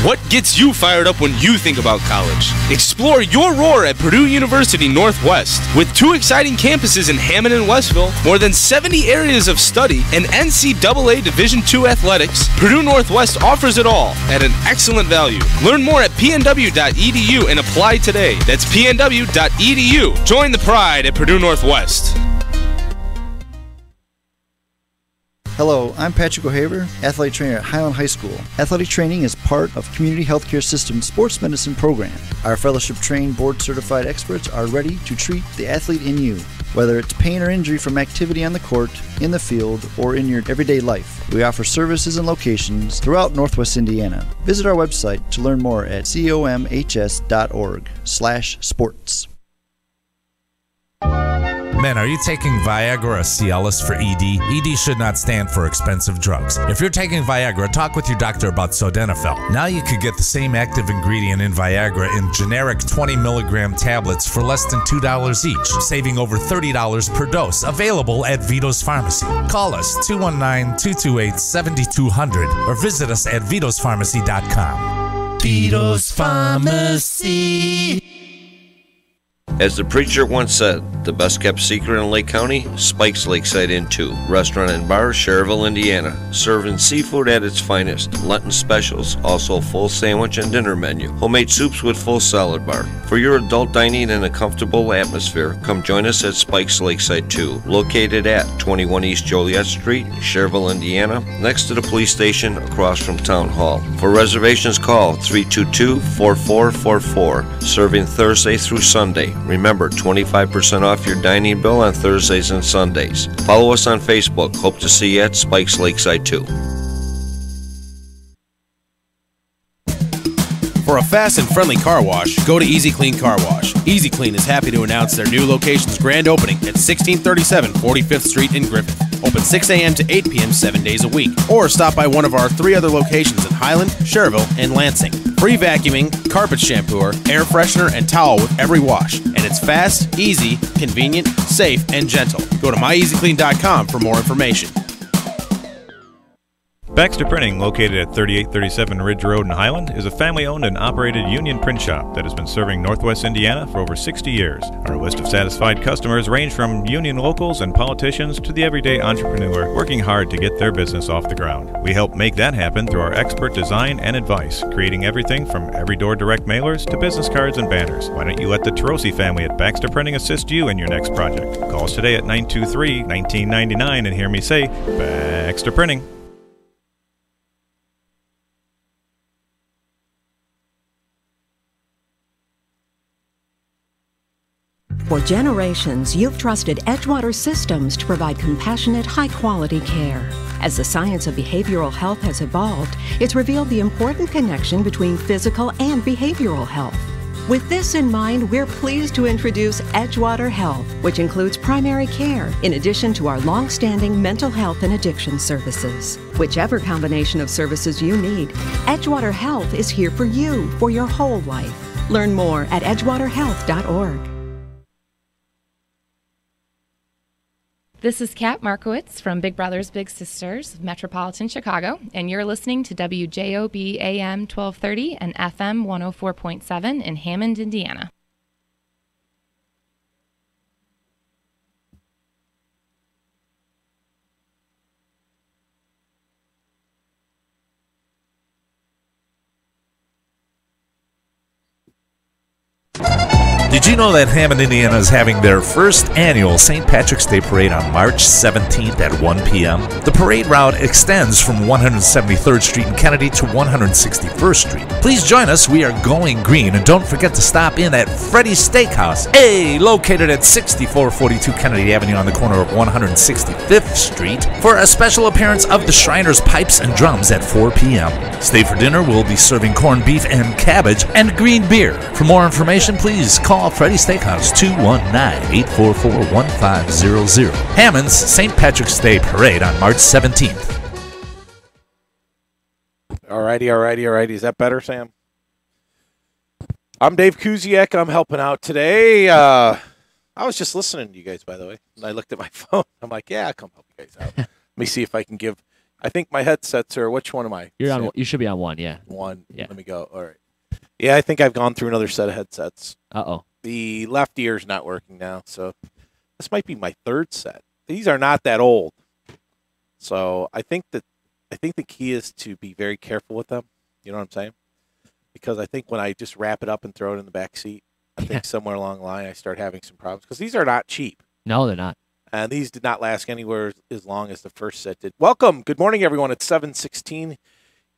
Speaker 15: What gets you fired up when you think about college? Explore your roar at Purdue University Northwest. With 2 exciting campuses in Hammond and Westville, more than 70 areas of study, and NCAA Division II athletics, Purdue Northwest offers it all at an excellent value. Learn more at pnw.edu and apply today. That's pnw.edu. Join the pride at Purdue Northwest.
Speaker 16: Hello, I'm Patrick O'Haver, athletic trainer at Highland High School. Athletic training is part of Community Healthcare System's sports medicine program. Our fellowship-trained, board-certified experts are ready to treat the athlete in you, whether it's pain or injury from activity on the court, in the field, or in your everyday life. We offer services and locations throughout Northwest Indiana. Visit our website to learn more at comhs.org/sports.
Speaker 17: Men, are you taking Viagra or Cialis for ED? ED should not stand for expensive drugs. If you're taking Viagra, talk with your doctor about Sildenafil. Now you could get the same active ingredient in Viagra in generic 20 milligram tablets for less than $2 each, saving over $30 per dose. Available at Vito's Pharmacy. Call us 219-228-7200 or visit us at vitospharmacy.com.
Speaker 18: Vito's Pharmacy.
Speaker 19: As the preacher once said, the best kept secret in Lake County, Spike's Lakeside Inn 2, restaurant and bar, Cherville, Indiana, serving seafood at its finest, Lenten specials, also full sandwich and dinner menu, homemade soups with full salad bar. For your adult dining in a comfortable atmosphere, come join us at Spike's Lakeside 2, located at 21 East Joliet Street, Cherville, Indiana, next to the police station across from Town Hall. For reservations, call 322-4444, serving Thursday through Sunday. Remember, 25% off your dining bill on Thursdays and Sundays. Follow us on Facebook. Hope to see you at Spike's Lakeside 2.
Speaker 15: For a fast and friendly car wash, go to Easy Clean Car Wash. Easy Clean is happy to announce their new location's grand opening at 1637 45th Street in Griffith. Open 6 a.m. to 8 p.m. 7 days a week. Or stop by one of our 3 other locations in Highland, Cherville, and Lansing. Free vacuuming, carpet shampooer, air freshener, and towel with every wash. And it's fast, easy, convenient, safe, and gentle. Go to myeasyclean.com for more information.
Speaker 20: Baxter Printing, located at 3837 Ridge Road in Highland, is a family-owned and operated union print shop that has been serving Northwest Indiana for over 60 years. Our list of satisfied customers range from union locals and politicians to the everyday entrepreneur working hard to get their business off the ground. We help make that happen through our expert design and advice, creating everything from every door direct mailers to business cards and banners. Why don't you let the Tarosi family at Baxter Printing assist you in your next project? Call us today at 923-1999 and hear me say, Baxter Printing.
Speaker 21: For generations, you've trusted Edgewater Systems to provide compassionate, high-quality care. As the science of behavioral health has evolved, it's revealed the important connection between physical and behavioral health. With this in mind, we're pleased to introduce Edgewater Health, which includes primary care, in addition to our long-standing mental health and addiction services. Whichever combination of services you need, Edgewater Health is here for you for your whole life. Learn more at edgewaterhealth.org.
Speaker 22: This is Kat Markowitz from Big Brothers Big Sisters, Metropolitan Chicago, and you're listening to WJOB AM 1230 and FM 104.7 in Hammond, Indiana.
Speaker 17: Did you know that Hammond, Indiana is having their first annual St. Patrick's Day Parade on March 17th at 1 p.m.? The parade route extends from 173rd Street in Kennedy to 161st Street. Please join us. We are going green, and don't forget to stop in at Freddy's Steakhouse, located at 6442 Kennedy Avenue on the corner of 165th Street, for a special appearance of the Shriners Pipes and Drums at 4 p.m. Stay for dinner. We'll be serving corned beef and cabbage and green beer. For more information, please call Freddy's Steakhouse 219-844-1500. Hammond's St. Patrick's Day Parade on March 17th.
Speaker 23: Alrighty. Is that better, Sam? I'm Dave Kuziak. I'm helping out today. I was just listening to you guys, by the way. And I looked at my phone. I'm like, yeah, I'll come help you guys out. Let me see if I can give. I think my headsets are. Which one am I?
Speaker 2: You're on. You should be on one. Yeah.
Speaker 23: One.
Speaker 2: Yeah.
Speaker 23: Let me go. All right. Yeah, I think I've gone through another set of headsets.
Speaker 2: Uh-oh.
Speaker 23: The left ear's not working now, so this might be my third set. These are not that old, so I think the key is to be very careful with them. You know what I'm saying? Because I think when I just wrap it up and throw it in the back seat, I think somewhere along the line I start having some problems because these are not cheap.
Speaker 2: No, they're not.
Speaker 23: And these did not last anywhere as long as the first set did. Welcome. Good morning, everyone. It's 7:16.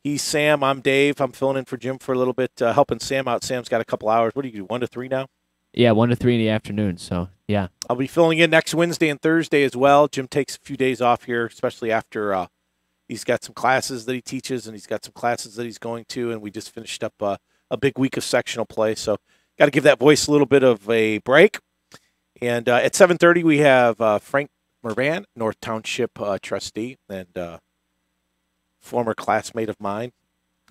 Speaker 23: He's Sam. I'm Dave. I'm filling in for Jim for a little bit, helping Sam out. Sam's got a couple hours. What do you do, 1 to 3 now?
Speaker 2: Yeah, 1 to 3 in the afternoon, so yeah.
Speaker 23: I'll be filling in next Wednesday and Thursday as well. Jim takes a few days off here, especially after he's got some classes that he teaches and he's got some classes that he's going to, and we just finished up a big week of sectional play, so got to give that voice a little bit of a break. And at 7:30 we have Frank Mervan, North Township trustee and former classmate of mine.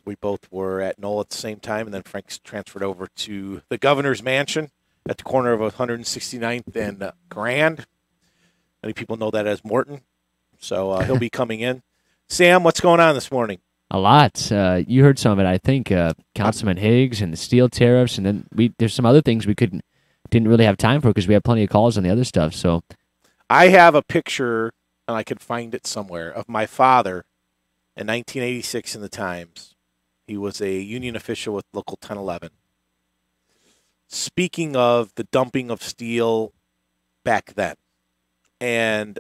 Speaker 23: We both were at Knoll at the same time, and then Frank's transferred over to the governor's mansion at the corner of 169th and Grand. Many people know that as Morton, so he'll be coming in. Sam, what's going on this morning?
Speaker 2: A lot. You heard some of it, I think. Councilman Higgs and the steel tariffs, and then there's some other things we didn't really have time for because we had plenty of calls on the other stuff. So
Speaker 23: I have a picture, and I could find it somewhere, of my father in 1986 in the Times. He was a union official with Local 1011. Speaking of the dumping of steel back then, and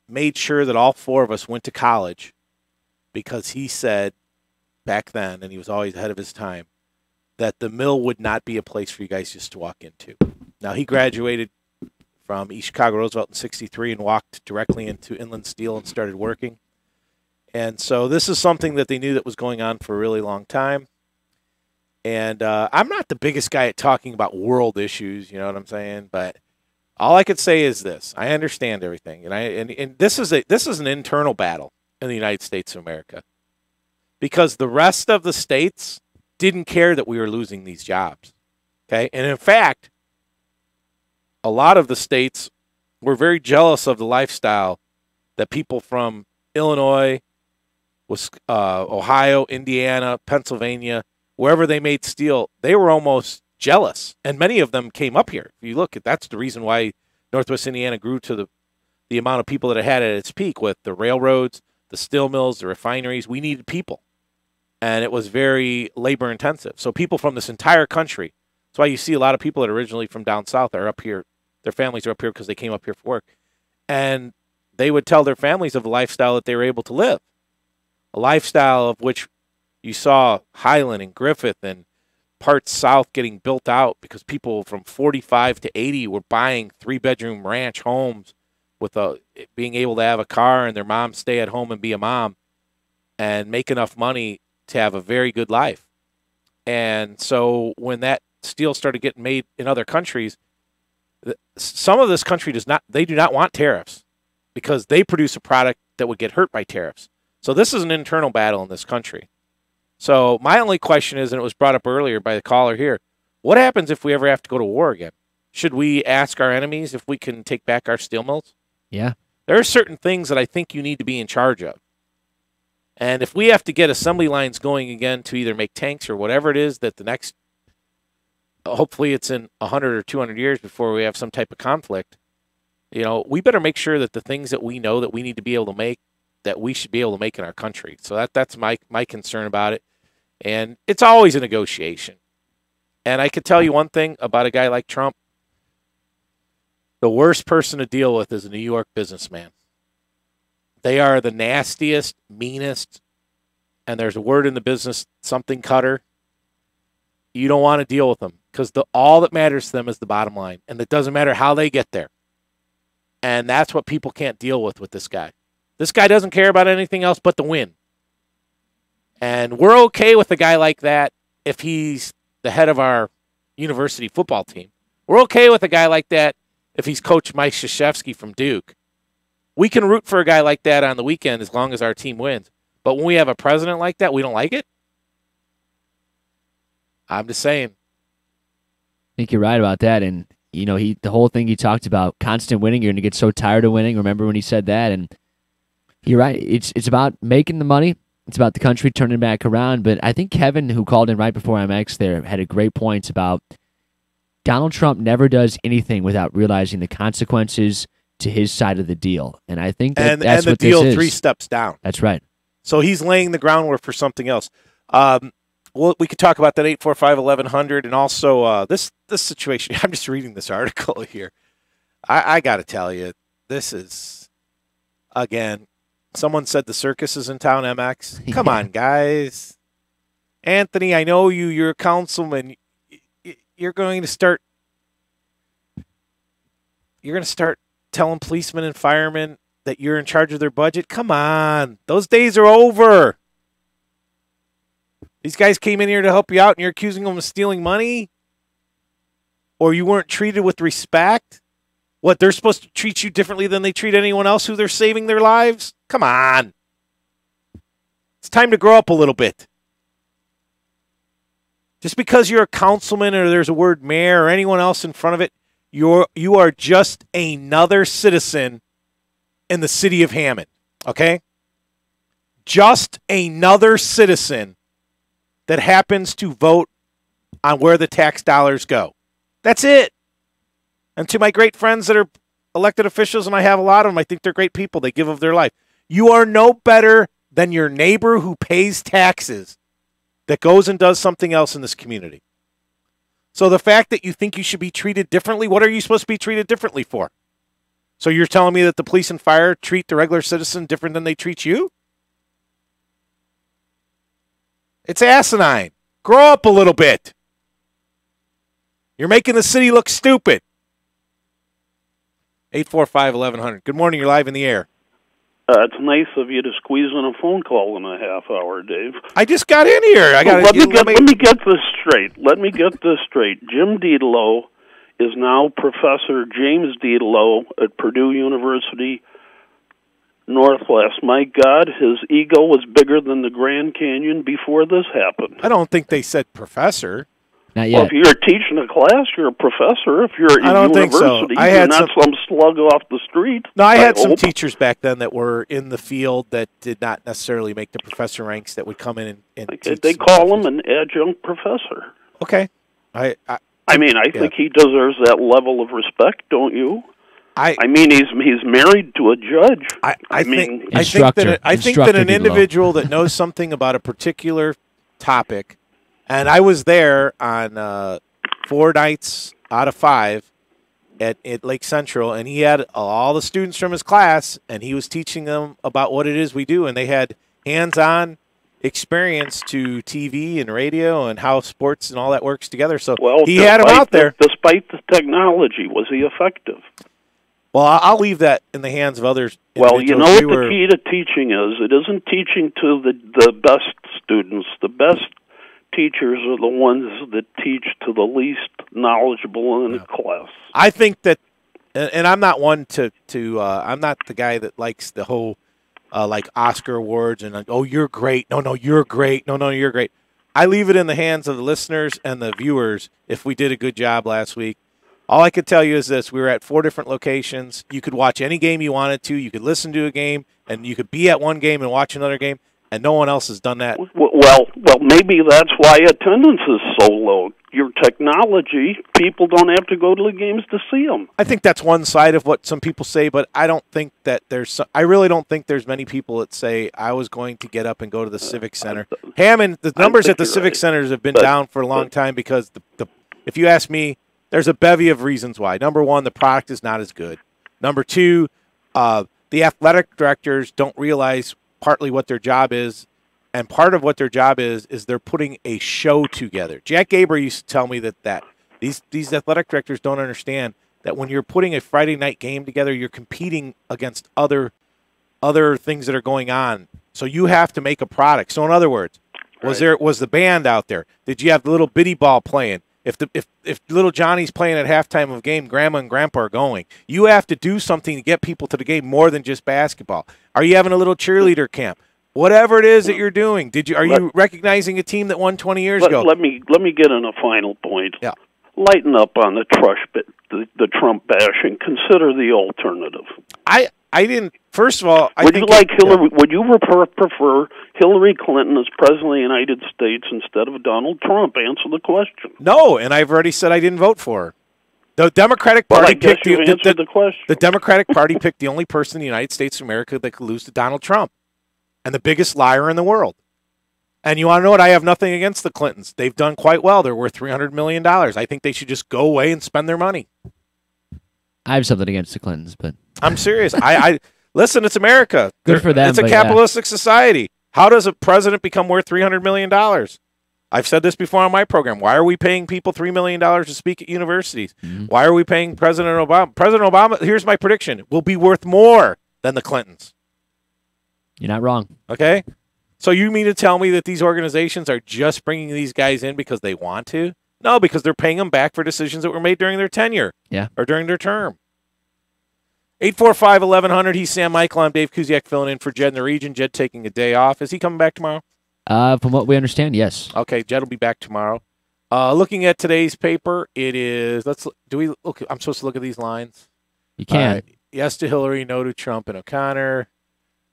Speaker 23: made sure that all four of us went to college because he said back then, and he was always ahead of his time, that the mill would not be a place for you guys just to walk into. Now, he graduated from East Chicago Roosevelt in 63 and walked directly into Inland Steel and started working. And so this is something that they knew that was going on for a really long time. And I'm not the biggest guy at talking about world issues, you know what I'm saying? But all I could say is this: I understand everything, and this is an internal battle in the United States of America, because the rest of the states didn't care that we were losing these jobs. Okay, and in fact, a lot of the states were very jealous of the lifestyle that people from Illinois, Ohio, Indiana, Pennsylvania, wherever they made steel, they were almost jealous. And many of them came up here. If you look, that's the reason why Northwest Indiana grew to the amount of people that it had at its peak with the railroads, the steel mills, the refineries. We needed people. And it was very labor intensive. So people from this entire country, that's why you see a lot of people that are originally from down south are up here. Their families are up here because they came up here for work. And they would tell their families of the lifestyle that they were able to live. A lifestyle of which you saw Highland and Griffith and parts south getting built out because people from 45 to 80 were buying 3-bedroom ranch homes with being able to have a car and their mom stay at home and be a mom and make enough money to have a very good life. And so when that steel started getting made in other countries, some of this country do not want tariffs because they produce a product that would get hurt by tariffs. So this is an internal battle in this country. So my only question is, and it was brought up earlier by the caller here, what happens if we ever have to go to war again? Should we ask our enemies if we can take back our steel mills?
Speaker 2: Yeah.
Speaker 23: There are certain things that I think you need to be in charge of. And if we have to get assembly lines going again to either make tanks or whatever it is that the next, hopefully it's in 100 or 200 years before we have some type of conflict, we better make sure that the things that we know that we need to be able to make, that we should be able to make in our country. So that's my concern about it. And it's always a negotiation. And I could tell you one thing about a guy like Trump. The worst person to deal with is a New York businessman. They are the nastiest, meanest, and there's a word in the business, something cutter. You don't want to deal with them because all that matters to them is the bottom line. And it doesn't matter how they get there. And that's what people can't deal with this guy. This guy doesn't care about anything else but the win. And we're okay with a guy like that if he's the head of our university football team. We're okay with a guy like that if he's Coach Mike Krzyzewski from Duke. We can root for a guy like that on the weekend as long as our team wins. But when we have a president like that, we don't like it? I'm just saying.
Speaker 2: I think you're right about that. And, the whole thing he talked about, constant winning, you're going to get so tired of winning. Remember when he said that? And you're right. It's about making the money. It's about the country turning back around. But I think Kevin, who called in right before MX there, had a great point about Donald Trump never does anything without realizing the consequences to his side of the deal. And I think that's what this is.
Speaker 23: And the deal 3 steps down.
Speaker 2: That's right.
Speaker 23: So he's laying the groundwork for something else. We could talk about that 845-1100 and also this situation. I'm just reading this article here. I got to tell you, this is, again, someone said the circus is in town, MX. Come on, guys. Anthony, I know you're a councilman. You're going to start telling policemen and firemen that you're in charge of their budget. Come on. Those days are over. These guys came in here to help you out and you're accusing them of stealing money? Or you weren't treated with respect? What, they're supposed to treat you differently than they treat anyone else who they're saving their lives? Come on. It's time to grow up a little bit. Just because you're a councilman or there's a word mayor or anyone else in front of it, you are just another citizen in the city of Hammond, okay? Just another citizen that happens to vote on where the tax dollars go. That's it. And to my great friends that are elected officials, and I have a lot of them, I think they're great people. They give of their life. You are no better than your neighbor who pays taxes that goes and does something else in this community. So the fact that you think you should be treated differently, what are you supposed to be treated differently for? So you're telling me that the police and fire treat the regular citizen different than they treat you? It's asinine. Grow up a little bit. You're making the city look stupid. 845-1100. Good morning. You're live in the air.
Speaker 3: It's nice of you to squeeze in a phone call in a half hour, Dave.
Speaker 23: I just got in here.
Speaker 3: Let me get this straight. Jim Dietlow is now Professor James Dietlow at Purdue University Northwest. My God, his ego was bigger than the Grand Canyon before this happened.
Speaker 23: I don't think they said professor.
Speaker 2: Not
Speaker 3: Well,
Speaker 2: yet.
Speaker 3: if you're teaching a class, you're a professor. If you're
Speaker 23: I
Speaker 3: in
Speaker 23: don't think so.
Speaker 3: university,
Speaker 23: I
Speaker 3: you're
Speaker 23: had
Speaker 3: not some slug off the street.
Speaker 23: No, I had some
Speaker 3: hope.
Speaker 23: teachers back then that were in the field that did not necessarily make the professor ranks that would come in and teach.
Speaker 3: They call him an adjunct professor.
Speaker 23: Okay.
Speaker 3: I think he deserves that level of respect, don't you? I mean, he's married to a judge. I think
Speaker 23: that an individual that knows something about a particular topic, and I was there on 4 nights out of 5 at Lake Central, and he had all the students from his class, and he was teaching them about what it is we do, and they had hands-on experience to TV and radio and how sports and all that works together. So he had him out there.
Speaker 3: Despite the technology, was he effective?
Speaker 23: Well, I'll leave that in the hands of others.
Speaker 3: Well, you know what the key to teaching is? It isn't teaching to the best students. The best teachers are the ones that teach to the least knowledgeable in the class.
Speaker 23: I think that, and I'm not one to I'm not the guy that likes the whole like Oscar awards and like, oh, you're great. No, you're great. No, you're great. I leave it in the hands of the listeners and the viewers if we did a good job last week. All I could tell you is this. We were at 4 different locations. You could watch any game you wanted to. You could listen to a game, and you could be at one game and watch another game, and no one else has done that.
Speaker 3: Well, maybe that's why attendance is so low. Your technology, people don't have to go to the games to see them.
Speaker 23: I think that's one side of what some people say, but I don't think that I really don't think there's many people that say I was going to get up and go to the Civic Center. Hammond, the numbers at the Civic Centers have been down for a long time because if you ask me, there's a bevy of reasons why. Number 1, the product is not as good. Number 2, the athletic directors don't realize partly what their job is, and part of what their job is they're putting a show together. Jack Gaber used to tell me that these athletic directors don't understand that when you're putting a Friday night game together, you're competing against other things that are going on. So you have to make a product. So in other words, was the band out there? Did you have the little bitty ball playing? If little Johnny's playing at halftime of a game, Grandma and Grandpa are going. You have to do something to get people to the game more than just basketball. Are you having a little cheerleader camp? Whatever it is that you're doing, are you recognizing a team that won 20 years ago?
Speaker 3: Let me get in a final point.
Speaker 23: Yeah.
Speaker 3: Lighten up on the Trump bashing. Consider the alternative.
Speaker 23: I didn't. First of all,
Speaker 3: Would you prefer Hillary Clinton as president of the United States instead of Donald Trump? Answer the question.
Speaker 23: No, and I've already said I didn't vote for her. The Democratic Party picked
Speaker 3: the question.
Speaker 23: The Democratic Party picked the only person in the United States of America that could lose to Donald Trump, and the biggest liar in the world. And you want to know what? I have nothing against the Clintons. They've done quite well. They're worth $300 million. I think they should just go away and spend their money.
Speaker 2: I have something against the Clintons, but
Speaker 23: I'm serious. I listen. It's America.
Speaker 2: Good for them.
Speaker 23: It's a capitalistic society. How does a president become worth $300 million? I've said this before on my program. Why are we paying people $3 million to speak at universities?
Speaker 2: Mm-hmm.
Speaker 23: Why are we paying President Obama? President Obama, here's my prediction, will be worth more than the Clintons.
Speaker 2: You're not wrong.
Speaker 23: Okay? So you mean to tell me that these organizations are just bringing these guys in because they want to? No, because they're paying them back for decisions that were made during their tenure.
Speaker 2: Yeah.
Speaker 23: Or during their term. 845-1100. He's Sam Michael. I'm Dave Kuziak filling in for Jed in the region. Jed taking a day off. Is he coming back tomorrow?
Speaker 2: From what we understand, yes.
Speaker 23: Okay, Jed will be back tomorrow. Looking at today's paper, it is. I'm supposed to look at these lines.
Speaker 2: You can.
Speaker 23: Yes to Hillary, no to Trump and O'Connor.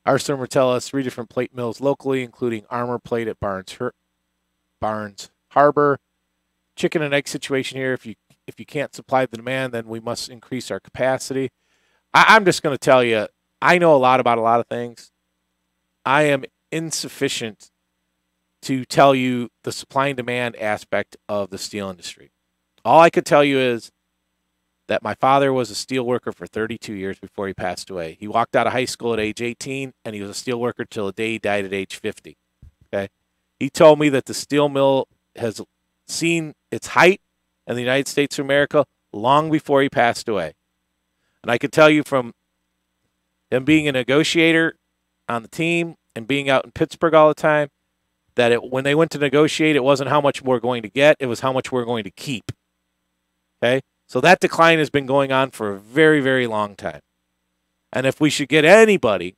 Speaker 23: Arcelor tell us 3 different plate mills locally, including Armor Plate at Barnes Harbor. Chicken and egg situation here. If you can't supply the demand, then we must increase our capacity. I'm just going to tell you, I know a lot about a lot of things. I am insufficient to tell you the supply and demand aspect of the steel industry. All I could tell you is that my father was a steel worker for 32 years before he passed away. He walked out of high school at age 18, and he was a steel worker till the day he died at age 50. Okay, he told me that the steel mill has seen its height in the United States of America long before he passed away. And I could tell you from him being a negotiator on the team and being out in Pittsburgh all the time, that when they went to negotiate, it wasn't how much we're going to get, it was how much we're going to keep. Okay? So that decline has been going on for a very, very long time. And if we should get anybody,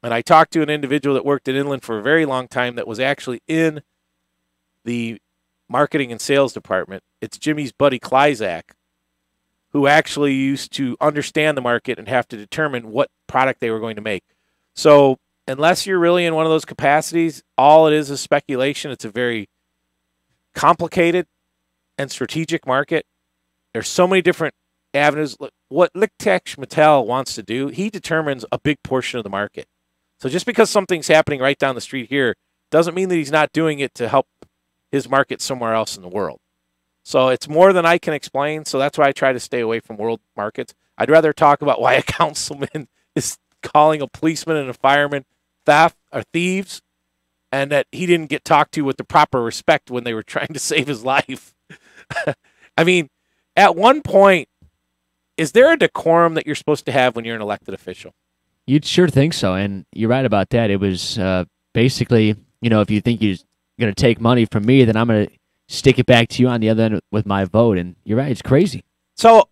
Speaker 23: and I talked to an individual that worked at Inland for a very long time that was actually in the marketing and sales department. It's Jimmy's buddy Kleizak, who actually used to understand the market and have to determine what product they were going to make. So unless you're really in one of those capacities, all it is speculation. It's a very complicated and strategic market. There's so many different avenues. What Lichtech Mattel wants to do, he determines a big portion of the market. So just because something's happening right down the street here doesn't mean that he's not doing it to help his market somewhere else in the world. So it's more than I can explain, so that's why I try to stay away from world markets. I'd rather talk about why a councilman is calling a policeman and a fireman theft or thieves, and that he didn't get talked to with the proper respect when they were trying to save his life. I mean, at one point, is there a decorum that you're supposed to have when you're an elected official?
Speaker 2: You'd sure think so, and you're right about that. It was basically, if you think you're going to take money from me, then I'm going to stick it back to you on the other end with my vote. And you're right, it's crazy.
Speaker 23: So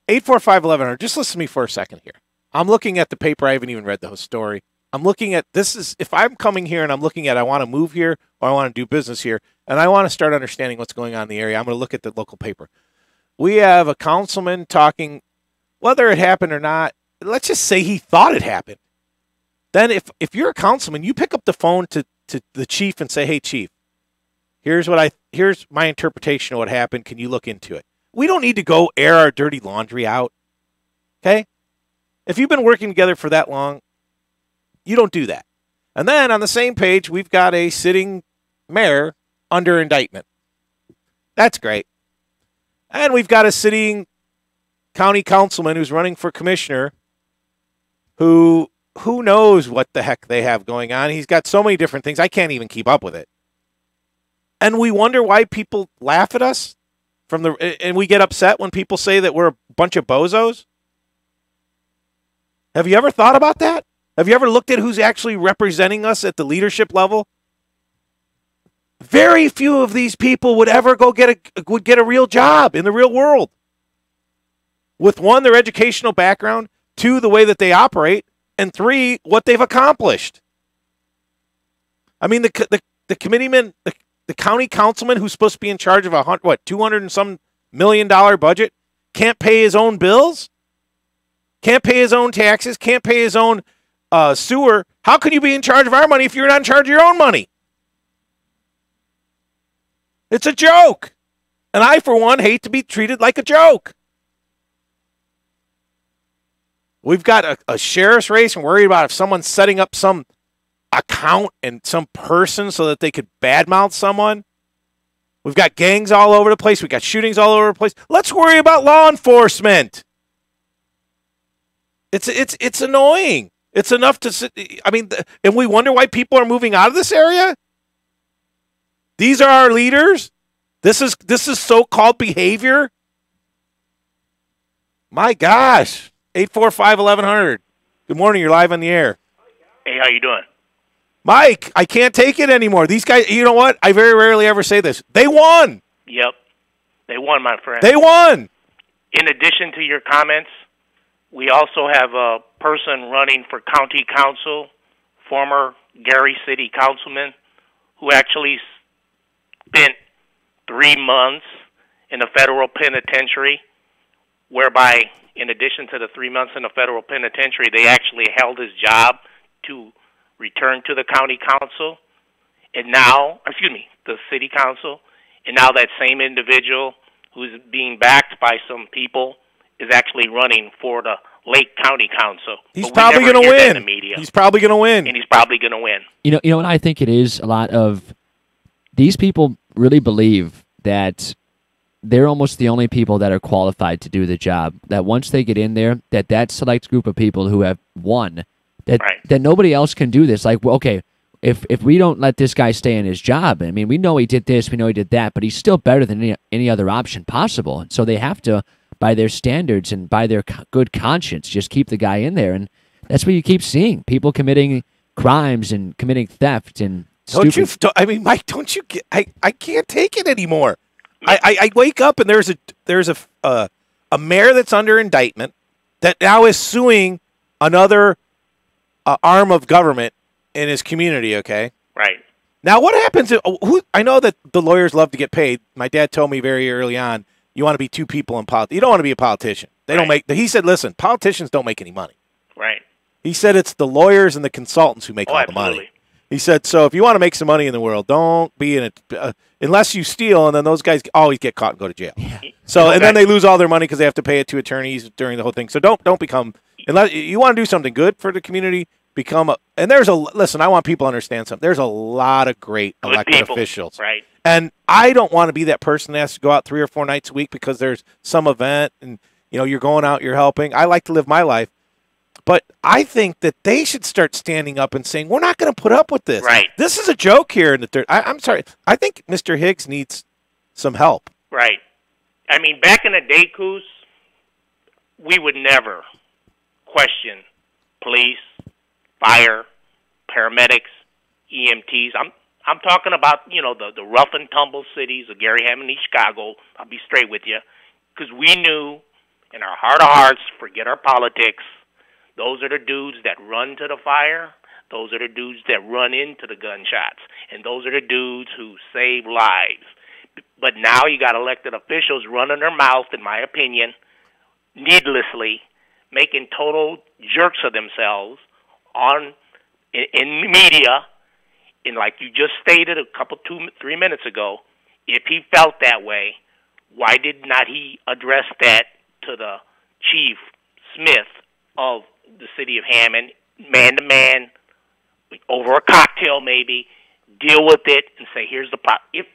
Speaker 23: 845-1100, just listen to me for a second here. I'm looking at the paper. I haven't even read the whole story. I'm looking at this. If I'm coming here and I'm looking at I want to move here or I want to do business here and I want to start understanding what's going on in the area, I'm going to look at the local paper. We have a councilman talking, whether it happened or not, let's just say he thought it happened. Then if you're a councilman, you pick up the phone to the chief and say, hey, chief, here's my interpretation of what happened. Can you look into it? We don't need to go air our dirty laundry out. Okay? If you've been working together for that long, you don't do that. And then on the same page, we've got a sitting mayor under indictment. That's great. And we've got a sitting county councilman who's running for commissioner who knows what the heck they have going on. He's got so many different things. I can't even keep up with it. And we wonder why people laugh at us and we get upset when people say that we're a bunch of bozos. Have you ever thought about that? Have you ever looked at who's actually representing us at the leadership level? Very few of these people would ever get a real job in the real world. With one, their educational background, two, the way that they operate, and three, what they've accomplished. I mean, the committeeman, the county councilman who's supposed to be in charge of $200 and some million budget, can't pay his own bills, can't pay his own taxes, can't pay his own sewer. How can you be in charge of our money if you're not in charge of your own money? It's a joke. And I, for one, hate to be treated like a joke. We've got a sheriff's race and worried about if someone's setting up some account and some person so that they could badmouth someone. We've got gangs all over the place. We've got shootings all over the place. Let's worry about law enforcement. It's annoying. It's enough to sit. I mean, and we wonder why people are moving out of this area. These are our leaders. This is so-called behavior. My gosh. 845-1100. Good morning. You're live on the air.
Speaker 4: Hey, how you doing?
Speaker 23: Mike, I can't take it anymore. These guys, you know what? I very rarely ever say this. They won.
Speaker 4: Yep. They won, my friend.
Speaker 23: They won.
Speaker 4: In addition to your comments, we also have a person running for county council, former Gary City councilman, who actually spent 3 months in a federal penitentiary, whereby, in addition to the 3 months in a federal penitentiary, they actually held his job to return to the county council, and now, the city council, and now that same individual who's being backed by some people is actually running for the Lake County Council.
Speaker 23: He's probably going to win. He's probably going to win.
Speaker 4: And he's probably going to win.
Speaker 2: You know what I think it is? A lot of these people really believe that they're almost the only people that are qualified to do the job. That once they get in there, that select group of people who have won, that nobody else can do this. Like, well, okay, if we don't let this guy stay in his job, I mean, we know he did this, we know he did that, but he's still better than any other option possible. And so they have to, by their standards and by their good conscience, just keep the guy in there. And that's what you keep seeing. People committing crimes and committing theft and
Speaker 23: Mike, don't you get, I can't take it anymore. I wake up and there's a mayor that's under indictment that now is suing another arm of government in his community, okay?
Speaker 4: Right.
Speaker 23: Now, what happens? I know that the lawyers love to get paid. My dad told me very early on, you want to be two people in politics. You don't want to be a politician. They don't make. He said, listen, politicians don't make any money.
Speaker 4: Right.
Speaker 23: He said it's the lawyers and the consultants who make all the money. He said, so if you want to make some money in the world, don't be in it unless you steal, and then those guys always get caught and go to jail. Yeah. So and then they lose all their money because they have to pay it to attorneys during the whole thing. So don't become, unless you want to do something good for the community, become a. And there's listen, I want people to understand something. There's a lot of great elected officials.
Speaker 4: Right.
Speaker 23: And I don't want to be that person that has to go out 3 or 4 nights a week because there's some event and you're going out, you're helping. I like to live my life. But I think that they should start standing up and saying, we're not going to put up with this.
Speaker 4: Right.
Speaker 23: This is a joke here in the third. I'm sorry. I think Mr. Higgs needs some help.
Speaker 4: Right. I mean, back in the day, Coos, we would never question police, fire, paramedics, EMTs. I'm talking about, the rough and tumble cities of Gary, Hammond, and Chicago. I'll be straight with you. Because we knew in our heart of hearts, forget our politics, those are the dudes that run to the fire. Those are the dudes that run into the gunshots. And those are the dudes who save lives. But now you got elected officials running their mouth, in my opinion, needlessly, making total jerks of themselves in media. And like you just stated 2-3 minutes ago, if he felt that way, why did not he address that to the Chief Smith of the city of Hammond, man-to-man, over a cocktail maybe, deal with it and say, here's the problem, if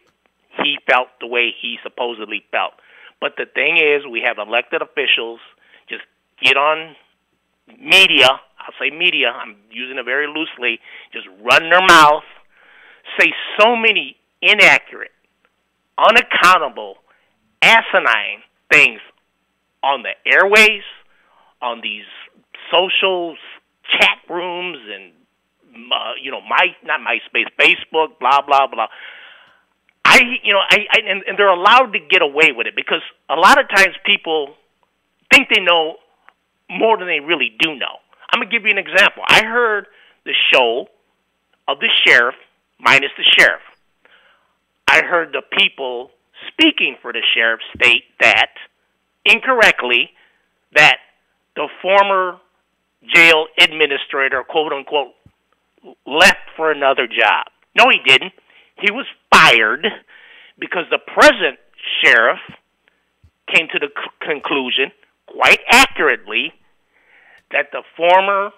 Speaker 4: he felt the way he supposedly felt. But the thing is, we have elected officials just get on media, I'll say media, I'm using it very loosely, just run their mouth, say so many inaccurate, unaccountable, asinine things on the airways, on these social chat rooms and not MySpace, Facebook, blah blah blah. And they're allowed to get away with it because a lot of times people think they know more than they really do know. I'm gonna give you an example. I heard the show of the sheriff minus the sheriff. I heard the people speaking for the sheriff state that incorrectly that the former jail administrator, quote unquote, left for another job. No, he didn't. He was fired because the present sheriff came to the conclusion, quite accurately, that the former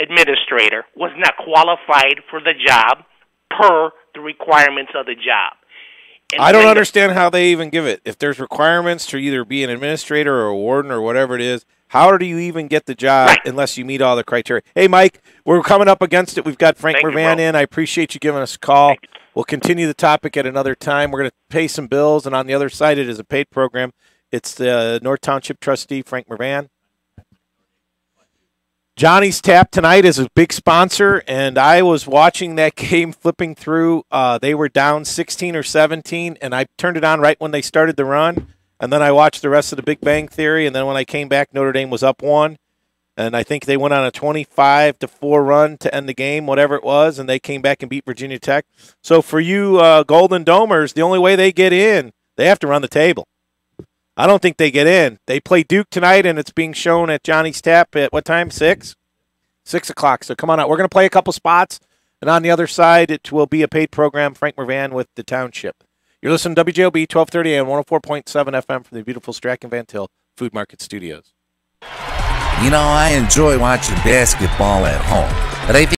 Speaker 4: administrator was not qualified for the job per the requirements of the job. And
Speaker 23: I don't understand how they even give it. If there's requirements to either be an administrator or a warden or whatever it is, how do you even get the job unless you meet all the criteria? Hey, Mike, we're coming up against it. We've got Frank Mervan in. I appreciate you giving us a call. We'll continue the topic at another time. We're going to pay some bills, and on the other side, it is a paid program. It's the North Township trustee, Frank Mervan. Johnny's Tap tonight is a big sponsor, and I was watching that game flipping through. They were down 16 or 17, and I turned it on right when they started the run. And then I watched the rest of the Big Bang Theory, and then when I came back, Notre Dame was up 1. And I think they went on a 25-4 run to end the game, whatever it was, and they came back and beat Virginia Tech. So for you Golden Domers, the only way they get in, they have to run the table. I don't think they get in. They play Duke tonight, and it's being shown at Johnny's Tap at what time? 6? 6 o'clock. So come on out. We're going to play a couple spots, and on the other side, it will be a paid program, Frank Mervan with the Township. You're listening to WJOB 1230 and 104.7 FM from the beautiful Strachan Van Til Food Market Studios.
Speaker 18: You know, I enjoy watching basketball at home, but I